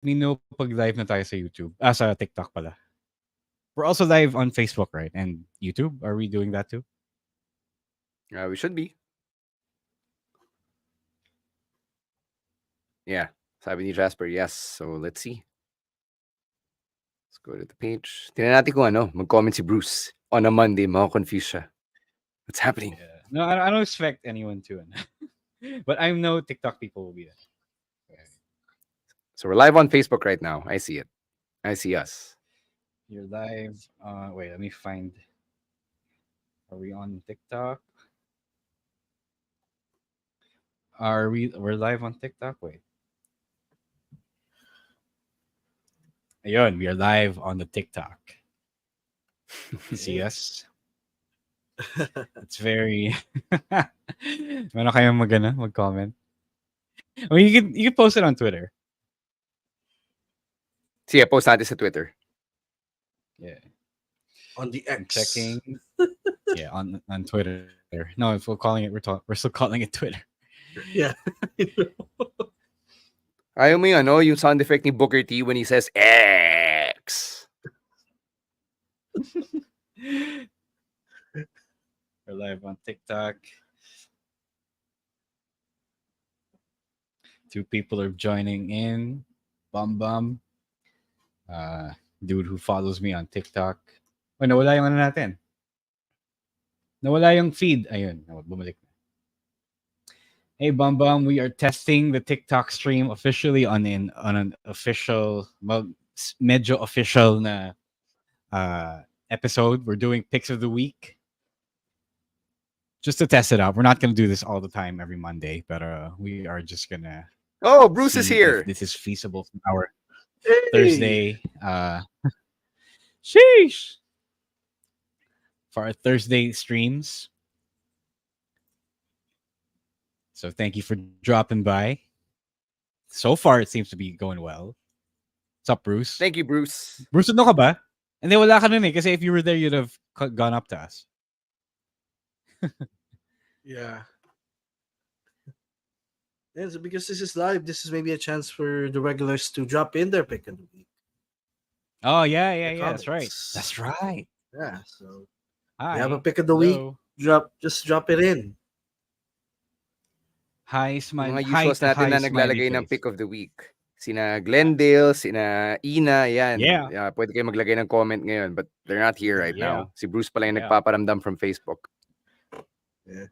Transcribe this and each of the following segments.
me know pag live na tayo sa YouTube. Sa TikTok pala. We're also live on Facebook, right? And YouTube. Are we doing that too? We should be. Yeah. Sabi ni Jasper, yes. So, let's see. Let's go to the page. Tingnan natin kung mag-comment si Bruce. On a Monday, mako-confuse siya. What's happening? Yeah. No, I don't expect anyone to. But I know TikTok people will be there. Okay. So, we're live on Facebook right now. I see it. I see us. You're live. Wait, let me find. Are we on TikTok? We're live on TikTok? Wait. Ayun, we are live on the TikTok. See us? It's very Meron kayong mag-comment. I mean, you can post it on Twitter. Sige, post natin sa Twitter. Yeah. On the X. I'm checking. Yeah, on Twitter. No, if we're calling it, we're still calling it Twitter. Yeah. Ayaw mo yung sound effect ni Booker T when he says X. We're live on TikTok. 2 people are joining in. Bum. Dude who follows me on TikTok. Oh, nawala yung natin. Nawala yung feed. Ayun, bumalik na. Hey, Bum, we are testing the TikTok stream officially on an official, medyo official na episode. We're doing picks of the week. Just to test it out. We're not going to do this all the time every Monday, but we are just going to. Oh, Bruce is here. This is feasible for our Thursday. Sheesh. For our Thursday streams. So thank you for dropping by. So far, it seems to be going well. What's up, Bruce? Thank you, Bruce. Bruce, ano ka ba? Hindi, wala ka nun eh. Kasi if you were there, you'd have gone up to us. Yeah. Yeah, so because this is live, this is maybe a chance for the regulars to drop in their pick of the week. Oh, yeah. That's comments. right. Yeah, so Hi. you have a pick of the week, just drop it in. Hi, smile. Mga usuals natin na naglalagay ng pick of the week. Sina Glendale, sina Ina, yan. Yeah. Pwede kayo maglagay ng comment ngayon, but they're not here right now. Si Bruce pala yung nagpaparamdam from Facebook. Yeah.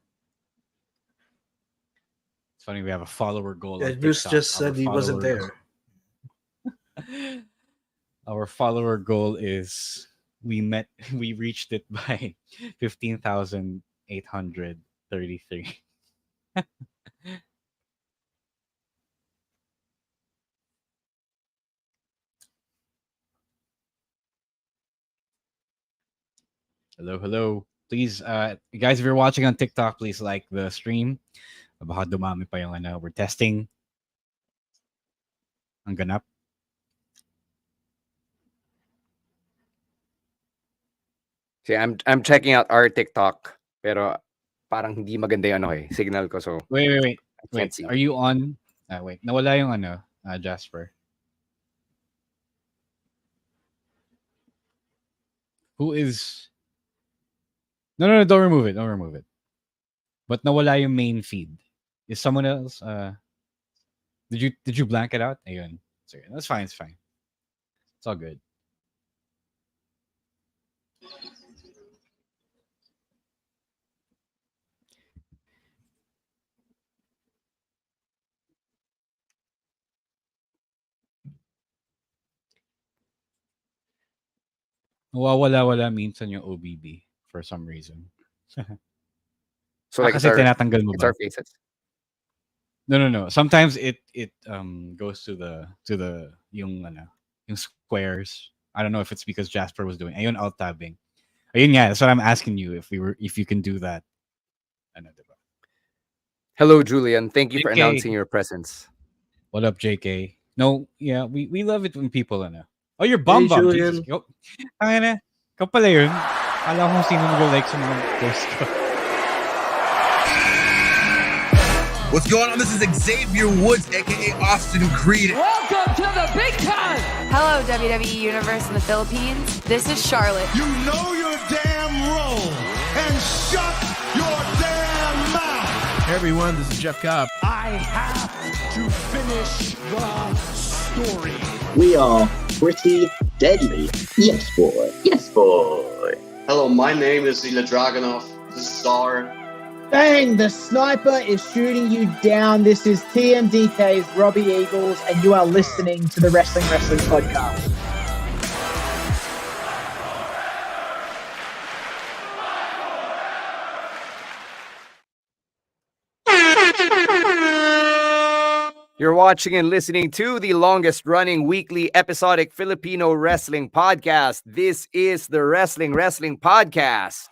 It's funny, we have a follower goal. Yeah, Bruce just said he wasn't there. Our follower goal is we reached it by 15,833. Hello. Please, guys, if you're watching on TikTok, please like the stream. Baka dumami pa yung we're testing. Ang ganap. See, I'm checking out our TikTok, pero parang hindi maganda yung signal ko, so Wait. I can't see. Are you on? Wait, nawala yung Jasper. Who is? No, don't remove it. But nawala yung main feed. Is someone else? Did you blank it out? Ayun. Sorry, that's fine. It's fine. It's all good. Nawawala minsan yung OBB for some reason. So like kasi tinatanggal mo it's ba? our faces. No. Sometimes it goes to the yung squares. I don't know if it's because Jasper was doing ayun alt tabbing. Ayun nga, that's what I'm asking you if you can do that. Ano, diba? Hello, Julian. Thank you JK. for announcing your presence. What up, JK? No, yeah, we love it when people Oh, you're Bum. Julian. Jesus. Angina, ikaw pala yun. Alam mo sino mag-like sa mga post ko. What's going on? This is Xavier Woods, aka Austin Creed. Welcome Welcome to the big time. Hello, WWE Universe in the Philippines. This is Charlotte. You know your damn role and shut your damn mouth. Hey everyone, this is Jeff Cobb. I have to finish the story. We are pretty deadly. Yes, boy. Yes, boy. Hello, my name is Ilya Dragunov, the star. Bang! The sniper is shooting you down. This is TMDK's Robbie Eagles, and you are listening to the Wrestling Podcast. You're watching and listening to the longest running weekly episodic Filipino wrestling podcast. This is the Wrestling Podcast.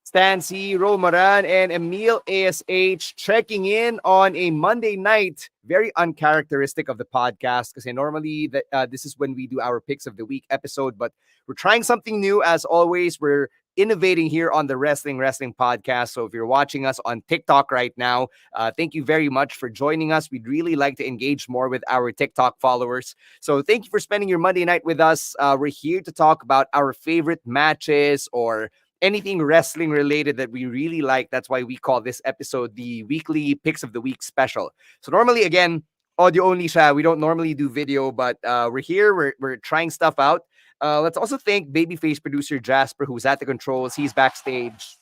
Stan C, Romaran, and Emil ASH checking in on a Monday night. Very uncharacteristic of the podcast because normally this is when we do our picks of the week episode, but we're trying something new as always. We're innovating here on the Wrestling Podcast. So if you're watching us on TikTok right now, thank you very much for joining us. We'd really like to engage more with our TikTok followers. So thank you for spending your Monday night with us. We're here to talk about our favorite matches or anything wrestling related that we really like. That's why we call this episode the weekly picks of the week special. So normally, again, audio only siya. We don't normally do video, but we're here. We're trying stuff out. Let's also thank babyface producer Jasper, who's at the controls. He's backstage.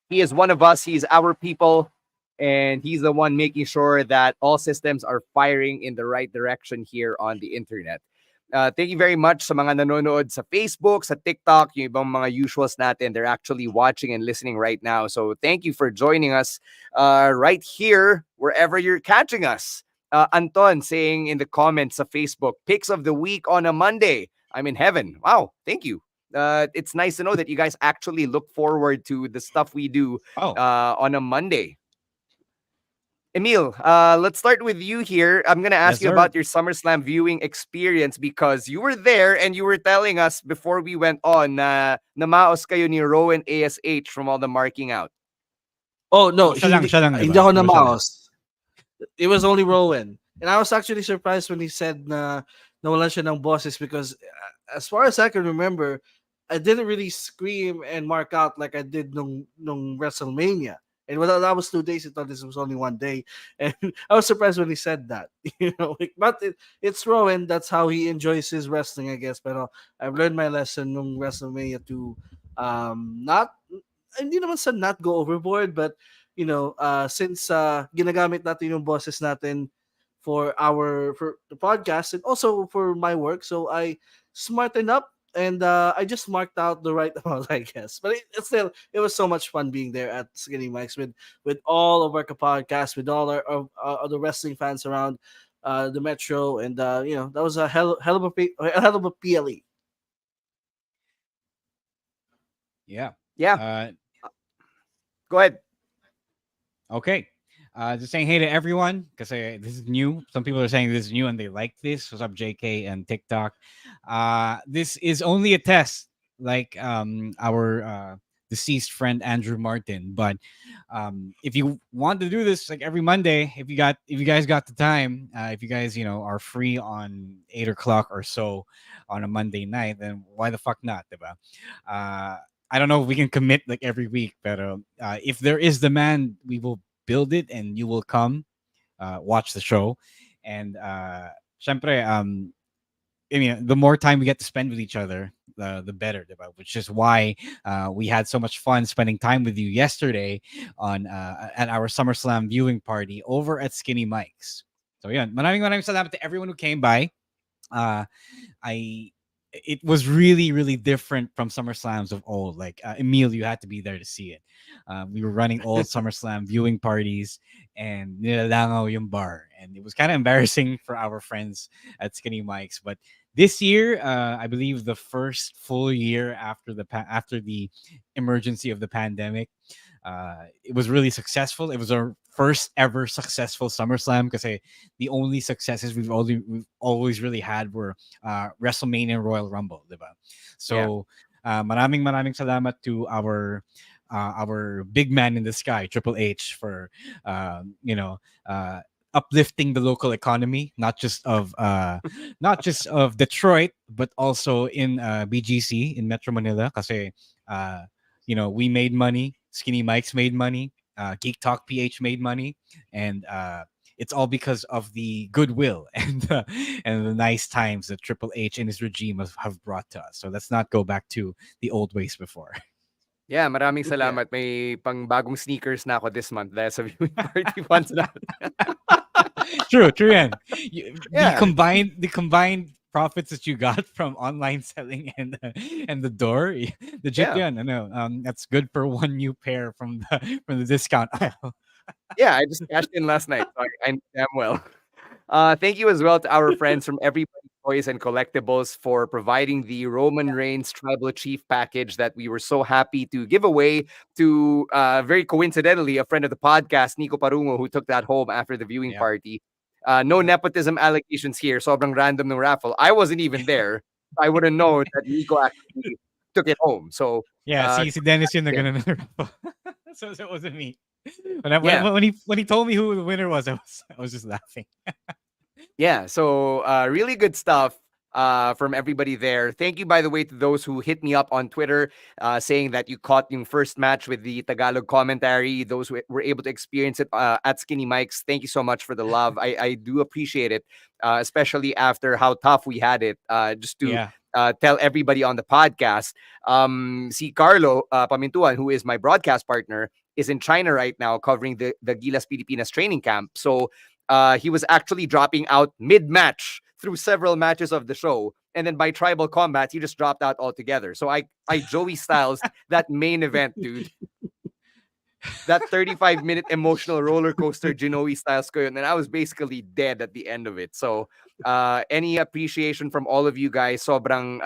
He is one of us. He's our people. And he's the one making sure that all systems are firing in the right direction here on the internet. Thank you very much sa mga nanonood sa Facebook, sa TikTok, yung ibang mga usuals natin. They're actually watching and listening right now. So thank you for joining us right here, wherever you're catching us. Anton saying in the comments sa Facebook, picks of the week on a Monday. I'm in heaven. Wow, thank you. It's nice to know that you guys actually look forward to the stuff we do on a Monday. Emil, let's start with you here. I'm going to ask you about your SummerSlam viewing experience because you were there and you were telling us before we went on na namaos kayo ni Rowan ASH from all the marking out. Oh, no. Siya lang, Hindi ako namaos. It was only Rowan. And I was actually surprised when he said na nawalan siya ng bosses because as far as I can remember, I didn't really scream and mark out like I did nung WrestleMania. And that was 2 days. I thought this was only 1 day. And I was surprised when he said that. But it's Rowan. That's how he enjoys his wrestling, I guess. But I've learned my lesson nung WrestleMania to hindi naman sa not go overboard, but since ginagamit natin yung bosses natin for the podcast and also for my work, so I smartened up and I just marked out the right amount, I guess. But it was so much fun being there at Skinny Mike's with all of our podcasts, with all our the wrestling fans around the metro, and that was a hell of a PLE. Yeah. Go ahead. Okay. Just saying hey to everyone because this is new. Some people are saying this is new and they like this. What's up, JK and TikTok? This is only a test, like our deceased friend Andrew Martin. But if you want to do this like every Monday, if you guys got the time, if you guys are free on 8 o'clock or so on a Monday night, then why the fuck not, diba? I don't know if we can commit like every week, but if there is demand, we will build it and you will come watch the show. And syempre, the more time we get to spend with each other, the better, which is why we had so much fun spending time with you yesterday on at our SummerSlam viewing party over at Skinny Mike's. So yeah, maraming salamat to everyone who came by. It was really, really different from SummerSlams of old. Like Emil, you had to be there to see it. We were running old SummerSlam viewing parties and nilalangaw yung bar. And it was kind of embarrassing for our friends at Skinny Mike's. But this year, I believe the first full year after the emergency of the pandemic, it was really successful. It was our first ever successful SummerSlam because the only successes we've always really had were WrestleMania and Royal Rumble, diba? So maraming salamat to our big man in the sky, Triple H, for uplifting the local economy, not just of Detroit, but also in BGC in Metro Manila. Kasi we made money. Skinny Mike's made money. Geek Talk PH made money, and it's all because of the goodwill and the nice times that Triple H and his regime have brought to us. So let's not go back to the old ways before. Yeah, maraming salamat. May pang bagong sneakers na ako this month dahil sa viewing party funds na. True, yan. Yeah. The combined profits that you got from online selling and the door, legit yan. That's good for one new pair from the discount aisle. Yeah, I just cashed in last night. So I know damn well. Thank you as well to our friends from Everybody Toys and Collectibles for providing the Roman Reigns Tribal Chief package that we were so happy to give away to, very coincidentally, a friend of the podcast, Nico Parungo, who took that home after the viewing party. No nepotism allegations here. Sobrang random ng raffle. I wasn't even there. I wouldn't know that Nico actually took it home. So si Dennis yun na ganun ng raffle. So it wasn't me. When he told me who the winner was, I was just laughing. Yeah, so really good stuff from everybody there. Thank you, by the way, to those who hit me up on Twitter saying that you caught your first match with the Tagalog commentary. Those who were able to experience it at Skinny Mike's. Thank you so much for the love. I do appreciate it, especially after how tough we had it. Just to tell everybody on the podcast, si Carlo Pamintuan, who is my broadcast partner, is in China right now covering the Gilas Pilipinas training camp. So he was actually dropping out mid-match through several matches of the show. And then by Tribal Combat, he just dropped out altogether. So I Joey Styles that main event, dude. That 35-minute emotional roller coaster, Joey Styles ko yun. And I was basically dead at the end of it. So any appreciation from all of you guys, sobrang,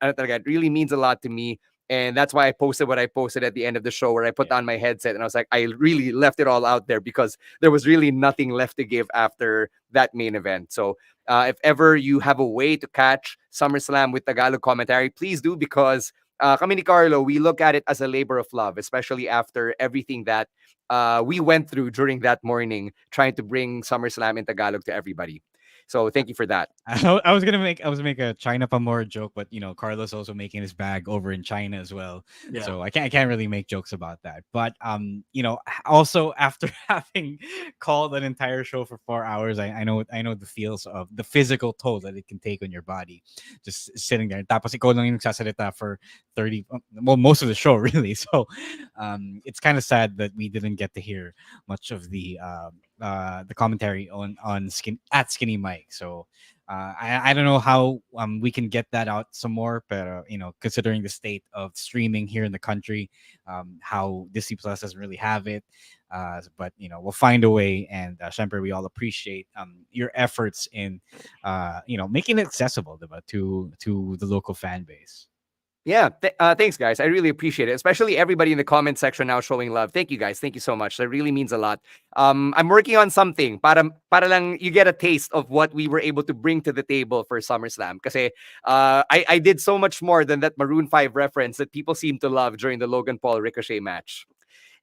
it really means a lot to me. And that's why I posted what I posted at the end of the show, where I put on my headset and I was like, I really left it all out there because there was really nothing left to give after that main event. So if ever you have a way to catch SummerSlam with Tagalog commentary, please do, because kami ni Carlo, we look at it as a labor of love, especially after everything that we went through during that morning, trying to bring SummerSlam in Tagalog to everybody. So thank you for that. I was gonna make a China Pamor joke, but Carlos also making his bag over in China as well. Yeah. So I can't really make jokes about that. But also after having called an entire show for 4 hours, I know the feels of the physical toll that it can take on your body, just sitting there. Tapos ikaw lang yung nagsasalita for 30, most of the show really. So it's kind of sad that we didn't get to hear much of the commentary on Skinny Mike. So I don't know how we can get that out some more, but considering the state of streaming here in the country, how Disney Plus doesn't really have it, but we'll find a way. And syempre, we all appreciate your efforts in making it accessible to the local fan base. Yeah, thanks, guys. I really appreciate it, especially everybody in the comment section now showing love. Thank you, guys. Thank you so much. That really means a lot. I'm working on something para lang you get a taste of what we were able to bring to the table for SummerSlam. Kasi I did so much more than that Maroon 5 reference that people seem to love during the Logan Paul Ricochet match.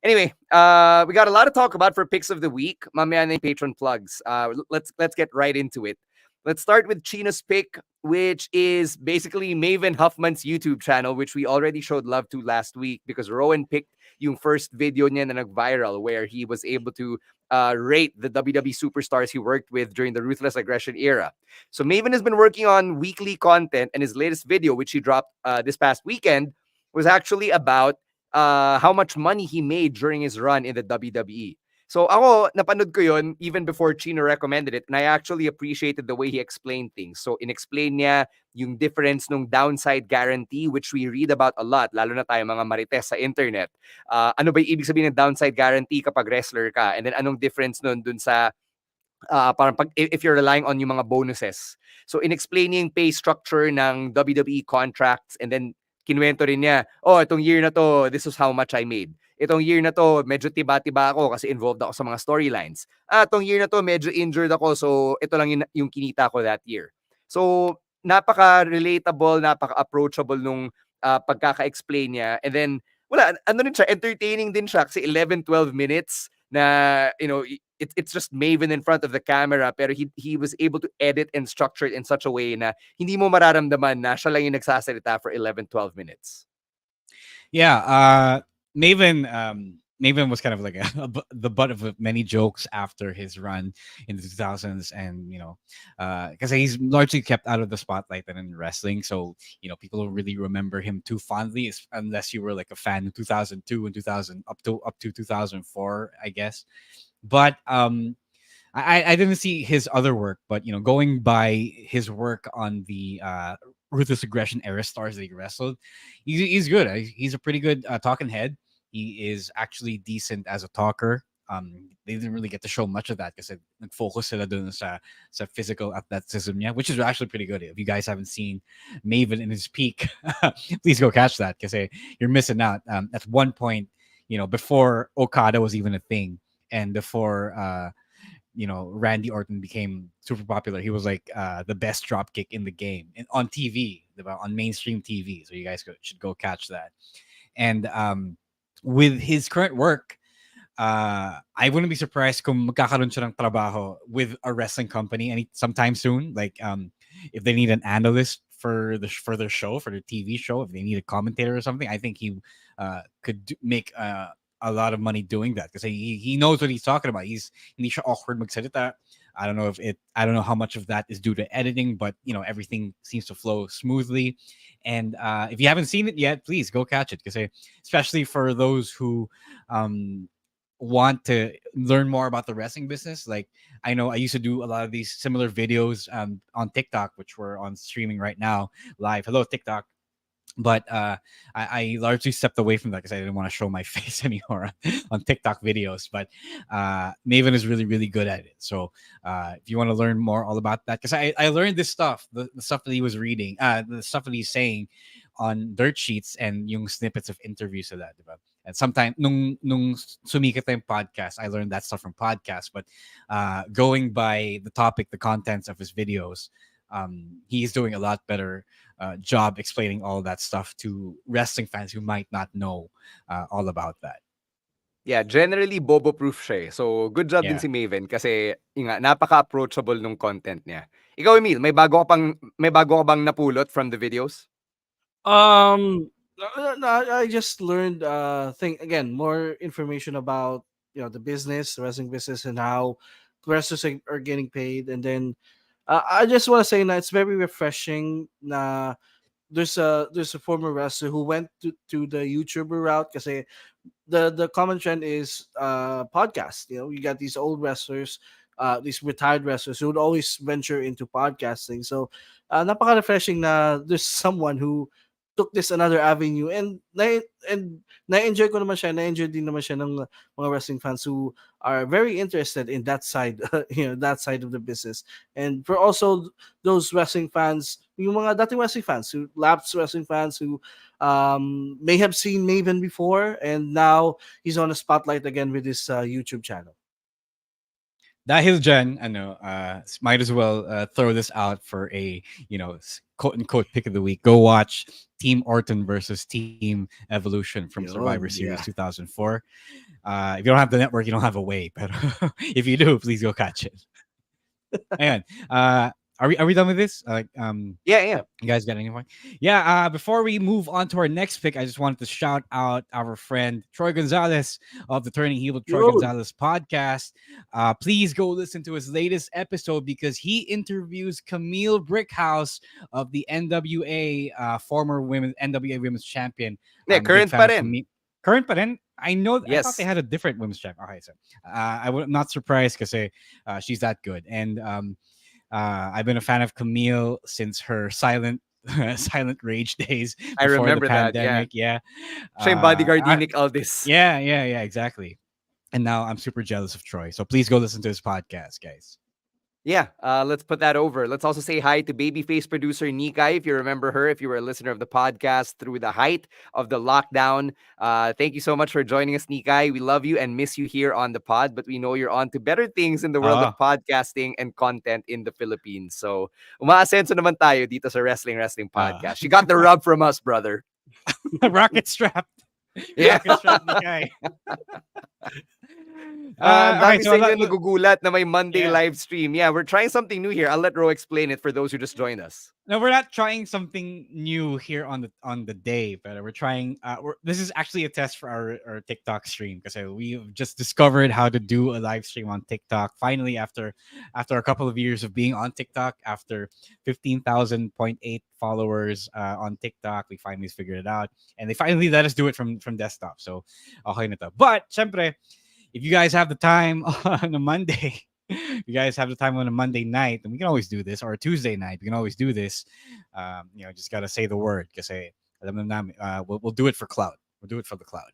Anyway, we got a lot to talk about for picks of the week. Mamaya na yung patron plugs. Let's get right into it. Let's start with Chino's pick, which is basically Maven Huffman's YouTube channel, which we already showed love to last week because Rowan picked yung first video niya na nag-viral where he was able to rate the WWE superstars he worked with during the Ruthless Aggression era. So Maven has been working on weekly content, and his latest video, which he dropped this past weekend, was actually about how much money he made during his run in the WWE. So ako, napanood ko yun even before Chino recommended it, and I actually appreciated the way he explained things. So in-explain niya yung difference nung downside guarantee, which we read about a lot, lalo na tayo mga marites sa internet. Ano ba yung ibig sabihin ng downside guarantee kapag wrestler ka? And then anong difference nun dun sa parang if you're relying on yung mga bonuses. So in explaining pay structure ng WWE contracts, and then kinuwento rin niya, itong year na to, this is how much I made. Itong year na to, medyo tiba-tiba ako kasi involved ako sa mga storylines. Itong year na to, medyo injured ako, so ito lang yung kinita ko that year. So, napaka-relatable, napaka-approachable nung pagkaka-explain niya. And then, wala, ano rin siya, entertaining din siya kasi 11-12 minutes na, it's just Maven in front of the camera, pero he was able to edit and structure it in such a way na hindi mo mararamdaman na siya lang yung nagsasalita for 11-12 minutes. Yeah, Maven was kind of like the butt of many jokes after his run in the 2000s, and because he's largely kept out of the spotlight and in wrestling, so people don't really remember him too fondly, unless you were like a fan in 2002 and 2000 up to 2004, I guess. But I didn't see his other work, but going by his work on the Ruthless Aggression era stars that he wrestled, he's good. He's a pretty good talking head. He is actually decent as a talker. They didn't really get to show much of that because nag-focus sila dun sa physical athleticism niya, which is actually pretty good. If you guys haven't seen Maven in his peak, please go catch that because you're missing out. At one point, before Okada was even a thing, and before Randy Orton became super popular, he was like the best dropkick in the game on TV, on mainstream TV. So you guys should go catch that. And with his current work, I wouldn't be surprised kung magkakaroon siya ng trabaho with a wrestling company sometime soon. Like if they need an analyst for their show, for their TV show, if they need a commentator or something, I think he could make a lot of money doing that because he knows what he's talking about. Hindi siya awkward magsalita. I don't know how much of that is due to editing, but everything seems to flow smoothly. And if you haven't seen it yet, please go catch it because especially for those who want to learn more about the wrestling business. Like I know I used to do a lot of these similar videos on TikTok, which we're on streaming right now live. Hello, TikTok. But I largely stepped away from that because I didn't want to show my face anymore on TikTok videos. But Maven is really, really good at it. So if you want to learn more all about that, because I learned this stuff, the stuff that he was reading, the stuff that he's saying on dirt sheets and yung snippets of interviews of that. Diba? And sometimes nung sumikat na yung podcast, I learned that stuff from podcasts. But going by the topic, the contents of his videos, he's doing a lot better job explaining all that stuff to wrestling fans who might not know all about that. Yeah, generally bobo-proof siya. So good job din si Maven kasi napaka-approachable nung content niya. Ikaw, Emil, may bago ka bang napulot from the videos? I just learned more information about the business, the wrestling business, and how wrestlers are getting paid. And then I just want to say that it's very refreshing. There's a former wrestler who went to the YouTuber route because the common trend is podcast. You got these old wrestlers, these retired wrestlers who would always venture into podcasting. So napaka refreshing na there's someone who took this another avenue, and na-enjoy ko naman siya, na-enjoy din naman siya ng mga wrestling fans who are very interested in that side, that side of the business. And for also those wrestling fans, yung mga dating wrestling fans, who lapsed wrestling fans who may have seen Maven before, and now he's on a spotlight again with his YouTube channel. Dahil dyan, might as well throw this out for a, quote-unquote pick of the week. Go watch Team Orton versus Team Evolution from Survivor Series 2004. If you don't have the network, you don't have a way. But if you do, please go catch it. Ayan. Are we done with this? Yeah. You guys got anything? Yeah. Before we move on to our next pick, I just wanted to shout out our friend Troy Gonzalez of the Turning Heel with Troy Gonzalez podcast. Please go listen to his latest episode because he interviews Camille Brickhouse of the NWA, former NWA Women's Champion. Yeah, current pa rin. Current pa rin? I know. Yes. I thought they had a different women's champion. Okay, so I'm not surprised because she's that good. And I've been a fan of Camille since her silent rage days. I remember the pandemic. that. Yeah. Same bodyguard ni Nick Aldis. Yeah, exactly. And now I'm super jealous of Troy. So please go listen to his podcast, guys. Yeah, let's put that over. Let's also say hi to babyface producer Nikai, if you remember her, if you were a listener of the podcast through the height of the lockdown. Thank you so much for joining us, Nikai. We love you and miss you here on the pod, but we know you're on to better things in the world of podcasting and content in the Philippines. So, umaasenso naman tayo dito sa Wrestling Podcast. She got the rub from us, brother. Rocket strapped. Yeah. Rocket strapped Nikai. Ang Okay, dami so sa inyo nagugulat na may Monday Yeah. live stream. Yeah, we're trying something new here. I'll let Ro explain it for those who just joined us. no, we're not trying something new here on the day, but we're trying. This is actually a test for our TikTok stream because we've just discovered how to do a live stream on TikTok. Finally, after a couple of years of being on TikTok, after 15,000.8 followers on TikTok, we finally figured it out, and they finally let us do it from desktop. So, okay na to. But, syempre, if you guys have the time on a Monday, you guys have the time on a Monday night, and we can always do this, or a Tuesday night, we can always do this. Just gotta say the word, kasi alam na namin, we'll do it for cloud. We'll do it for the cloud.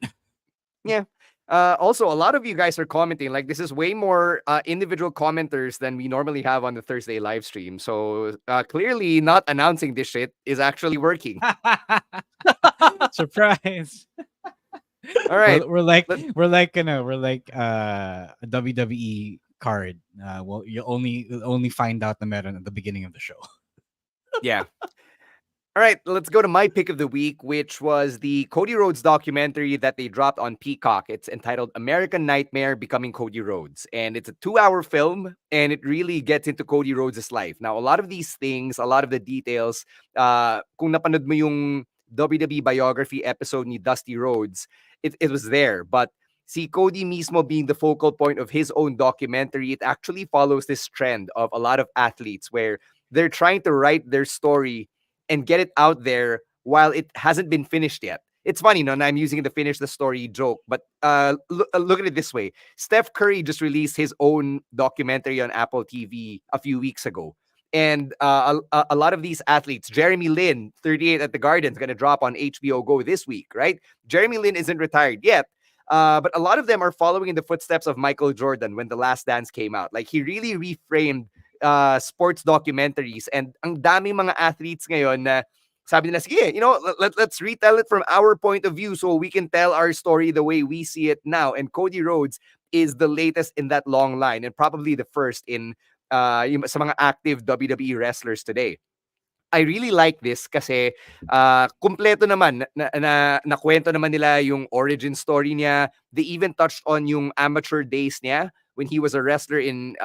Yeah. Also, a lot of you guys are commenting. Like, this is way more individual commenters than we normally have on the Thursday live stream. So clearly, not announcing this shit is actually working. Surprise! All right. We're like a WWE card. Well, you'll only find out the meta at the beginning of the show. Yeah. All right, let's go to my pick of the week, which was the Cody Rhodes documentary that they dropped on Peacock. It's entitled American Nightmare Becoming Cody Rhodes. And it's a 2-hour film, and it really gets into Cody Rhodes' life. Now, a lot of these things, a lot of the details, kung napanood mo yung WWE biography episode ni Dusty Rhodes, it was there. But see, Cody mismo being the focal point of his own documentary, it actually follows this trend of a lot of athletes where they're trying to write their story and get it out there while it hasn't been finished yet. It's funny, no, and I'm using the finish the story joke, but look at it this way. Steph Curry just released his own documentary on Apple TV a few weeks ago. And a lot of these athletes, Jeremy Lin, 38 at the Garden, is going to drop on HBO Go this week, right? Jeremy Lin isn't retired yet, but a lot of them are following in the footsteps of Michael Jordan when The Last Dance came out. Like, he really reframed sports documentaries, and ang daming mga athletes ngayon na sabi nila, sige, let's retell it from our point of view so we can tell our story the way we see it now. And Cody Rhodes is the latest in that long line and probably the first in sa mga active WWE wrestlers today. I really like this kasi kumpleto naman na kwento naman nila yung origin story niya. They even touched on yung amateur days niya when he was a wrestler in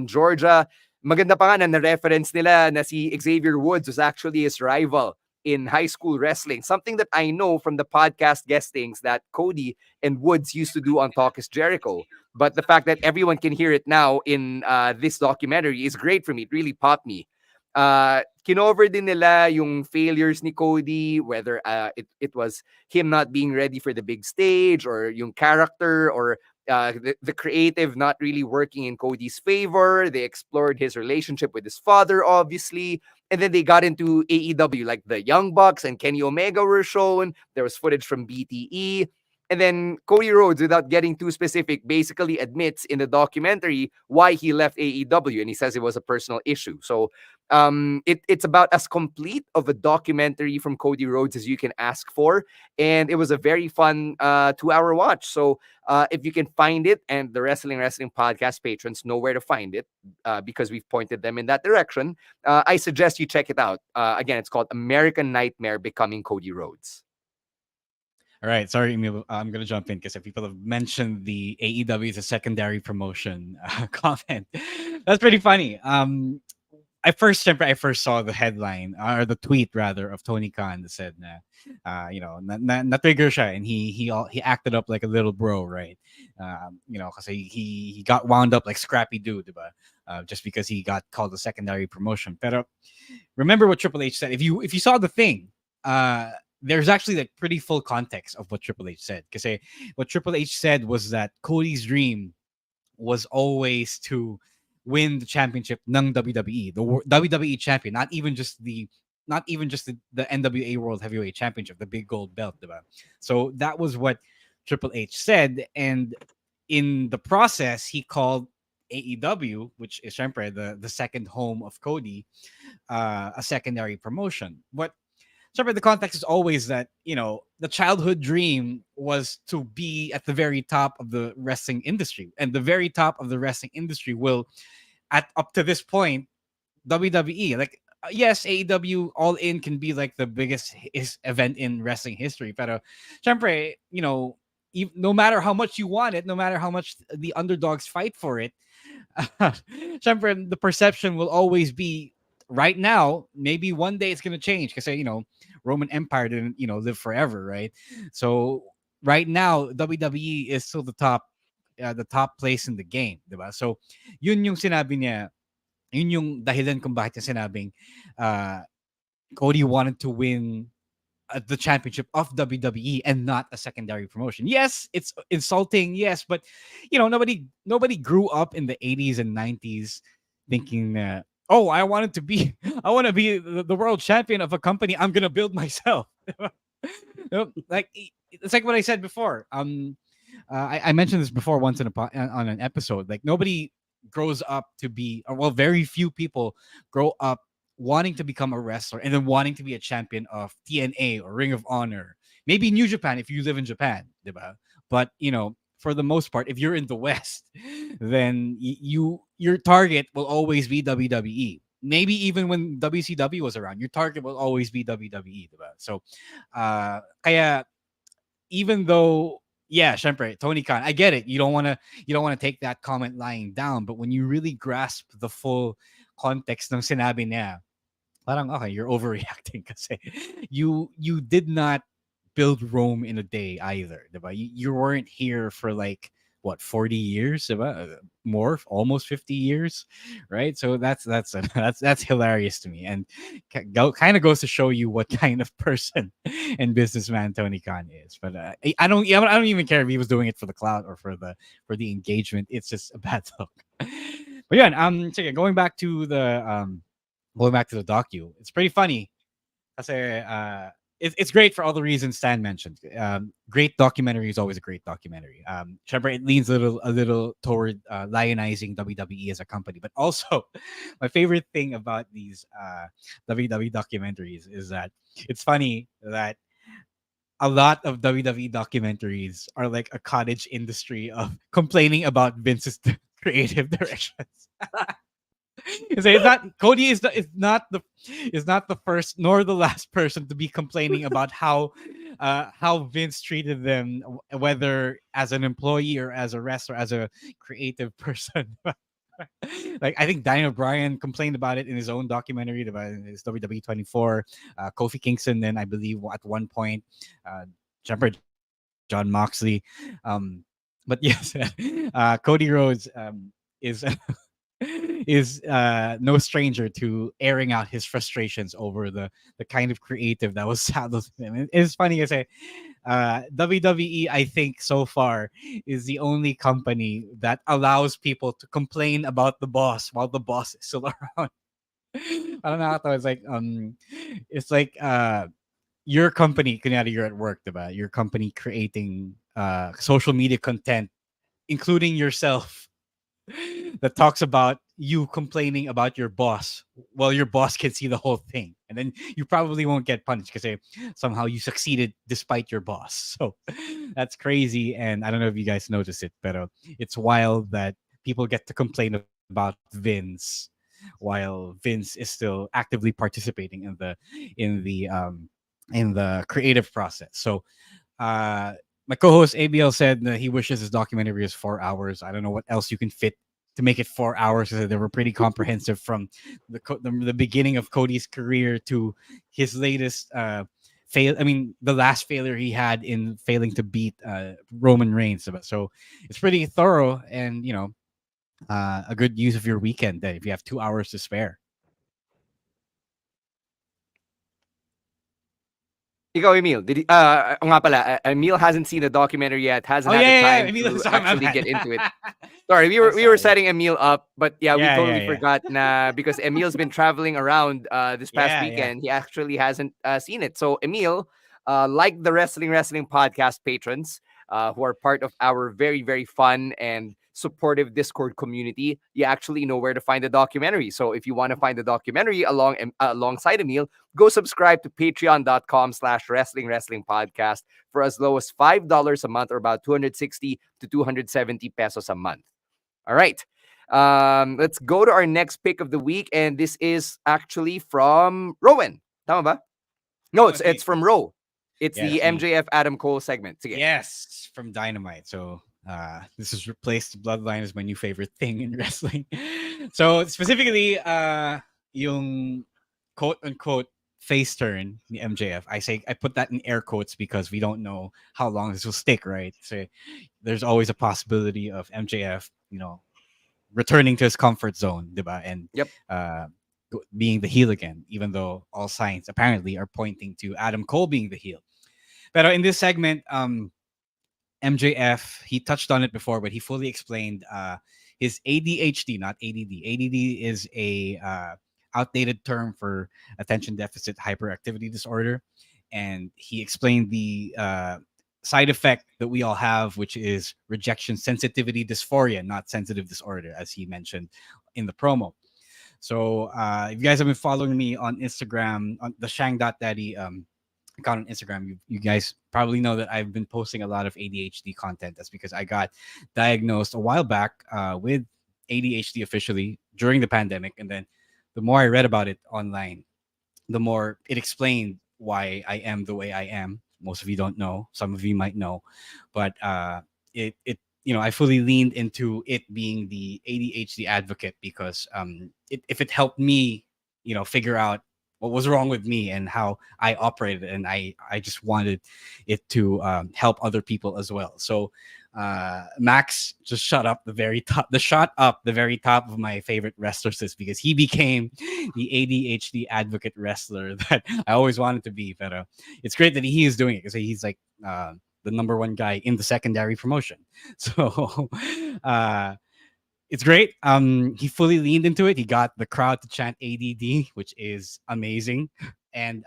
Georgia. Maganda pa nga na reference nila na si Xavier Woods was actually his rival in high school wrestling. Something that I know from the podcast guestings that Cody and Woods used to do on Talk is Jericho. But the fact that everyone can hear it now in this documentary is great for me. It really popped me. Kinover din nila yung failures ni Cody, whether it was him not being ready for the big stage, or yung character, or the creative not really working in Cody's favor. They explored his relationship with his father, obviously. And then they got into AEW, like the Young Bucks and Kenny Omega were shown. There was footage from BTE. And then Cody Rhodes, without getting too specific, basically admits in the documentary why he left AEW. And he says it was a personal issue. So it's about as complete of a documentary from Cody Rhodes as you can ask for. And it was a very fun 2-hour watch. So if you can find it, and the Wrestling Podcast patrons know where to find it because we've pointed them in that direction, I suggest you check it out. Again, it's called American Nightmare Becoming Cody Rhodes. All right, sorry, Emil. I'm gonna jump in because people have mentioned the AEW as a secondary promotion comment. That's pretty funny. I first saw the headline, or the tweet rather, of Tony Khan that said na trigger siya, and he acted up like a little bro, right? Because he got wound up like Scrappy Doo, diba? Just because he got called a secondary promotion. Pero remember what Triple H said. If you saw the thing, there's actually like pretty full context of what Triple H said. Because what Triple H said was that Cody's dream was always to win the championship ng WWE, the WWE champion, not even just the NWA World Heavyweight Championship, the big gold belt, diba? So that was what Triple H said, and in the process, he called AEW, which is syempre the second home of Cody, a secondary promotion. But the context is always that, the childhood dream was to be at the very top of the wrestling industry. And the very top of the wrestling industry will, up to this point, WWE. Like, yes, AEW All In can be like the biggest event in wrestling history. Pero, syempre, no matter how much you want it, no matter how much the underdogs fight for it, syempre, the perception will always be right now. Maybe one day it's gonna change because Roman Empire didn't live forever, right? So right now WWE is still the top place in the game, diba? So yun yung sinabi niya, yun yung dahilan kung bakit niya sinabing Cody wanted to win the championship of WWE and not a secondary promotion. Yes, it's insulting. Yes, but nobody grew up in the 80s and 90s thinking, oh, I want to be the world champion of a company I'm gonna build myself. Like it's like what I said before. I mentioned this before once on an episode. Like nobody grows up to be, or well, very few people grow up wanting to become a wrestler and then wanting to be a champion of TNA or Ring of Honor. Maybe New Japan if you live in Japan, diba? But for the most part, if you're in the West, then your target will always be WWE. Maybe even when WCW was around, your target will always be WWE, diba? So, kaya even though, yeah, syempre, Tony Khan, I get it. You don't want to take that comment lying down, but when you really grasp the full context ng sinabi niya, parang okay, you're overreacting kasi you did not build Rome in a day either, diba? You weren't here for like what 40 years, diba? More, almost 50 years, right? So that's hilarious to me, and kind of goes to show you what kind of person and businessman Tony Khan is. But I don't even care if he was doing it for the clout or for the engagement. It's just a bad look. But yeah, going back to the docu, it's pretty funny. Kasi it's great for all the reasons Stan mentioned. Great documentary is always a great documentary. Syempre, it leans a little toward lionizing WWE as a company, but also my favorite thing about these WWE documentaries is that it's funny that a lot of WWE documentaries are like a cottage industry of complaining about Vince's creative directions. It's not Cody is not the first nor the last person to be complaining about how Vince treated them, whether as an employee or as a wrestler, as a creative person. Like I think Daniel Bryan complained about it in his own documentary about his WWE 24. Kofi Kingston, then I believe at one point, John Moxley. But yes, Cody Rhodes is no stranger to airing out his frustrations over the kind of creative that was saddled with him. It's funny to say, WWE, I think so far is the only company that allows people to complain about the boss while the boss is still around. I don't know how to. It's like your company, kunyari you're at work, diba? Your company creating social media content, including yourself, that talks about you complaining about your boss while your boss can see the whole thing, and then you probably won't get punished because somehow you succeeded despite your boss. So that's crazy, and I don't know if you guys notice it, but it's wild that people get to complain about Vince while Vince is still actively participating in the creative process. So my co-host ABL said that he wishes his documentary is 4 hours. I don't know what else you can fit to make it 4 hours. They were pretty comprehensive from the beginning of Cody's career to his latest the last failure he had in failing to beat Roman Reigns. So it's pretty thorough, and a good use of your weekend then if you have 2 hours to spare. Ikaw, Emil, nga pala, Emil hasn't seen the documentary yet, hasn't had the time to actually get into it. Sorry, we were setting Emil up, but we totally forgot because Emil's been traveling around this past weekend. He actually hasn't seen it. So Emil, like the Wrestling Podcast patrons who are part of our very, very fun and supportive Discord community, you actually know where to find the documentary. So if you want to find the documentary alongside Emil, go subscribe to patreon.com/wrestling podcast for as low as $5 a month, or about 260 to 270 pesos a month. All right. Let's go to our next pick of the week, and this is actually from Rowan. Tama ba? No, it's from Ro. It's Yes, the MJF Adam Cole segment. Sige. Yes, from Dynamite. So this has replaced Bloodline as my new favorite thing in wrestling. So specifically, yung quote unquote face turn the MJF. I put that in air quotes because we don't know how long this will stick, right? So there's always a possibility of MJF, returning to his comfort zone, diba? And Yep. being the heel again, even though all signs apparently are pointing to Adam Cole being the heel. But in this segment, MJF, he touched on it before, but he fully explained his ADHD, not ADD. ADD is a outdated term for attention deficit hyperactivity disorder. And he explained the side effect that we all have, which is rejection sensitivity dysphoria, not sensitive disorder, as he mentioned in the promo. So if you guys have been following me on Instagram, on the Shang.Daddy account on Instagram, you guys probably know that I've been posting a lot of ADHD content. That's because I got diagnosed a while back with ADHD officially during the pandemic. And then the more I read about it online, the more it explained why I am the way I am. Most of you don't know. Some of you might know. But it I fully leaned into it being the ADHD advocate because if it helped me, figure out what was wrong with me and how I operated, and I just wanted it to help other people as well. So Max just shot up the very top of my favorite wrestlers list because he became the ADHD advocate wrestler that I always wanted to be. But it's great that he is doing it because he's like the number one guy in the secondary promotion. So it's great. He fully leaned into it. He got the crowd to chant ADD, which is amazing. And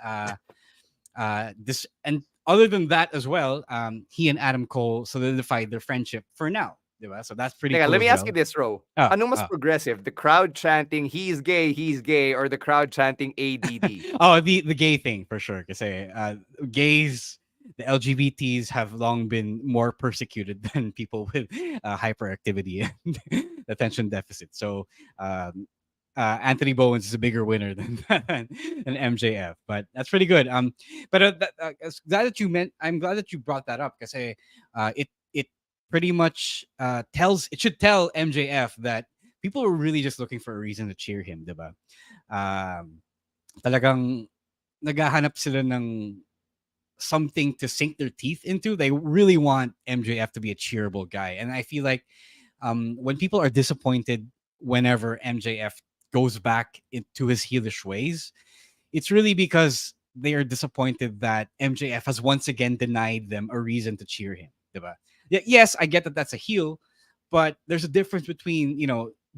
other than that as well, he and Adam Cole solidified their friendship for now. Diba? So that's pretty cool. Let me as ask well. you this, Ro. Ah, Ano mas progressive? The crowd chanting he's gay, or the crowd chanting ADD? Oh, the gay thing for sure. Kasi gays, the LGBTs have long been more persecuted than people with hyperactivity and attention deficit. So Anthony Bowens is a bigger winner than MJF, but that's pretty good. But I'm glad that you brought that up because it pretty much it should tell MJF that people are really just looking for a reason to cheer him, diba? Talagang naghahanap sila ng something to sink their teeth into. They really want MJF to be a cheerable guy, and I feel like when people are disappointed whenever MJF goes back into his heelish ways, it's really because they are disappointed that MJF has once again denied them a reason to cheer him. Diba? Yes, I get that that's a heel, but there's a difference between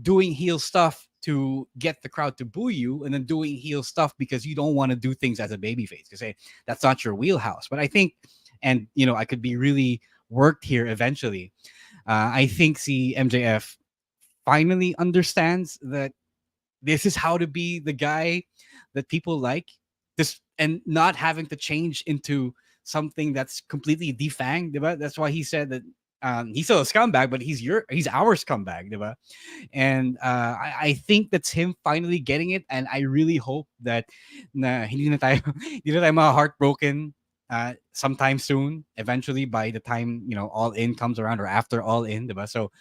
doing heel stuff to get the crowd to boo you and then doing heel stuff because you don't want to do things as a babyface because that's not your wheelhouse. But I think, and I could be really worked here eventually. I think MJF finally understands that this is how to be the guy that people like, this, and not having to change into something that's completely defanged. Diba? That's why he said that he's still a scumbag, but he's our scumbag, diba? And I think that's him finally getting it, and I really hope that hindi na tayo heartbroken sometime soon. Eventually, by the time All In comes around, or after All In, diba? So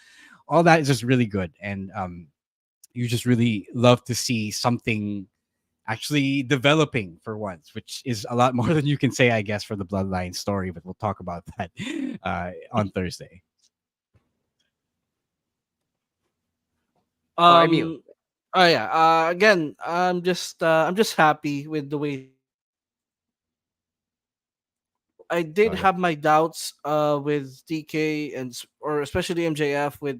all that is just really good, and you just really love to see something actually developing for once, which is a lot more than you can say, I guess, for the Bloodline story, but we'll talk about that on Thursday. Emil. Again, I'm just happy with the way. I did Okay. have my doubts with TK or especially MJF with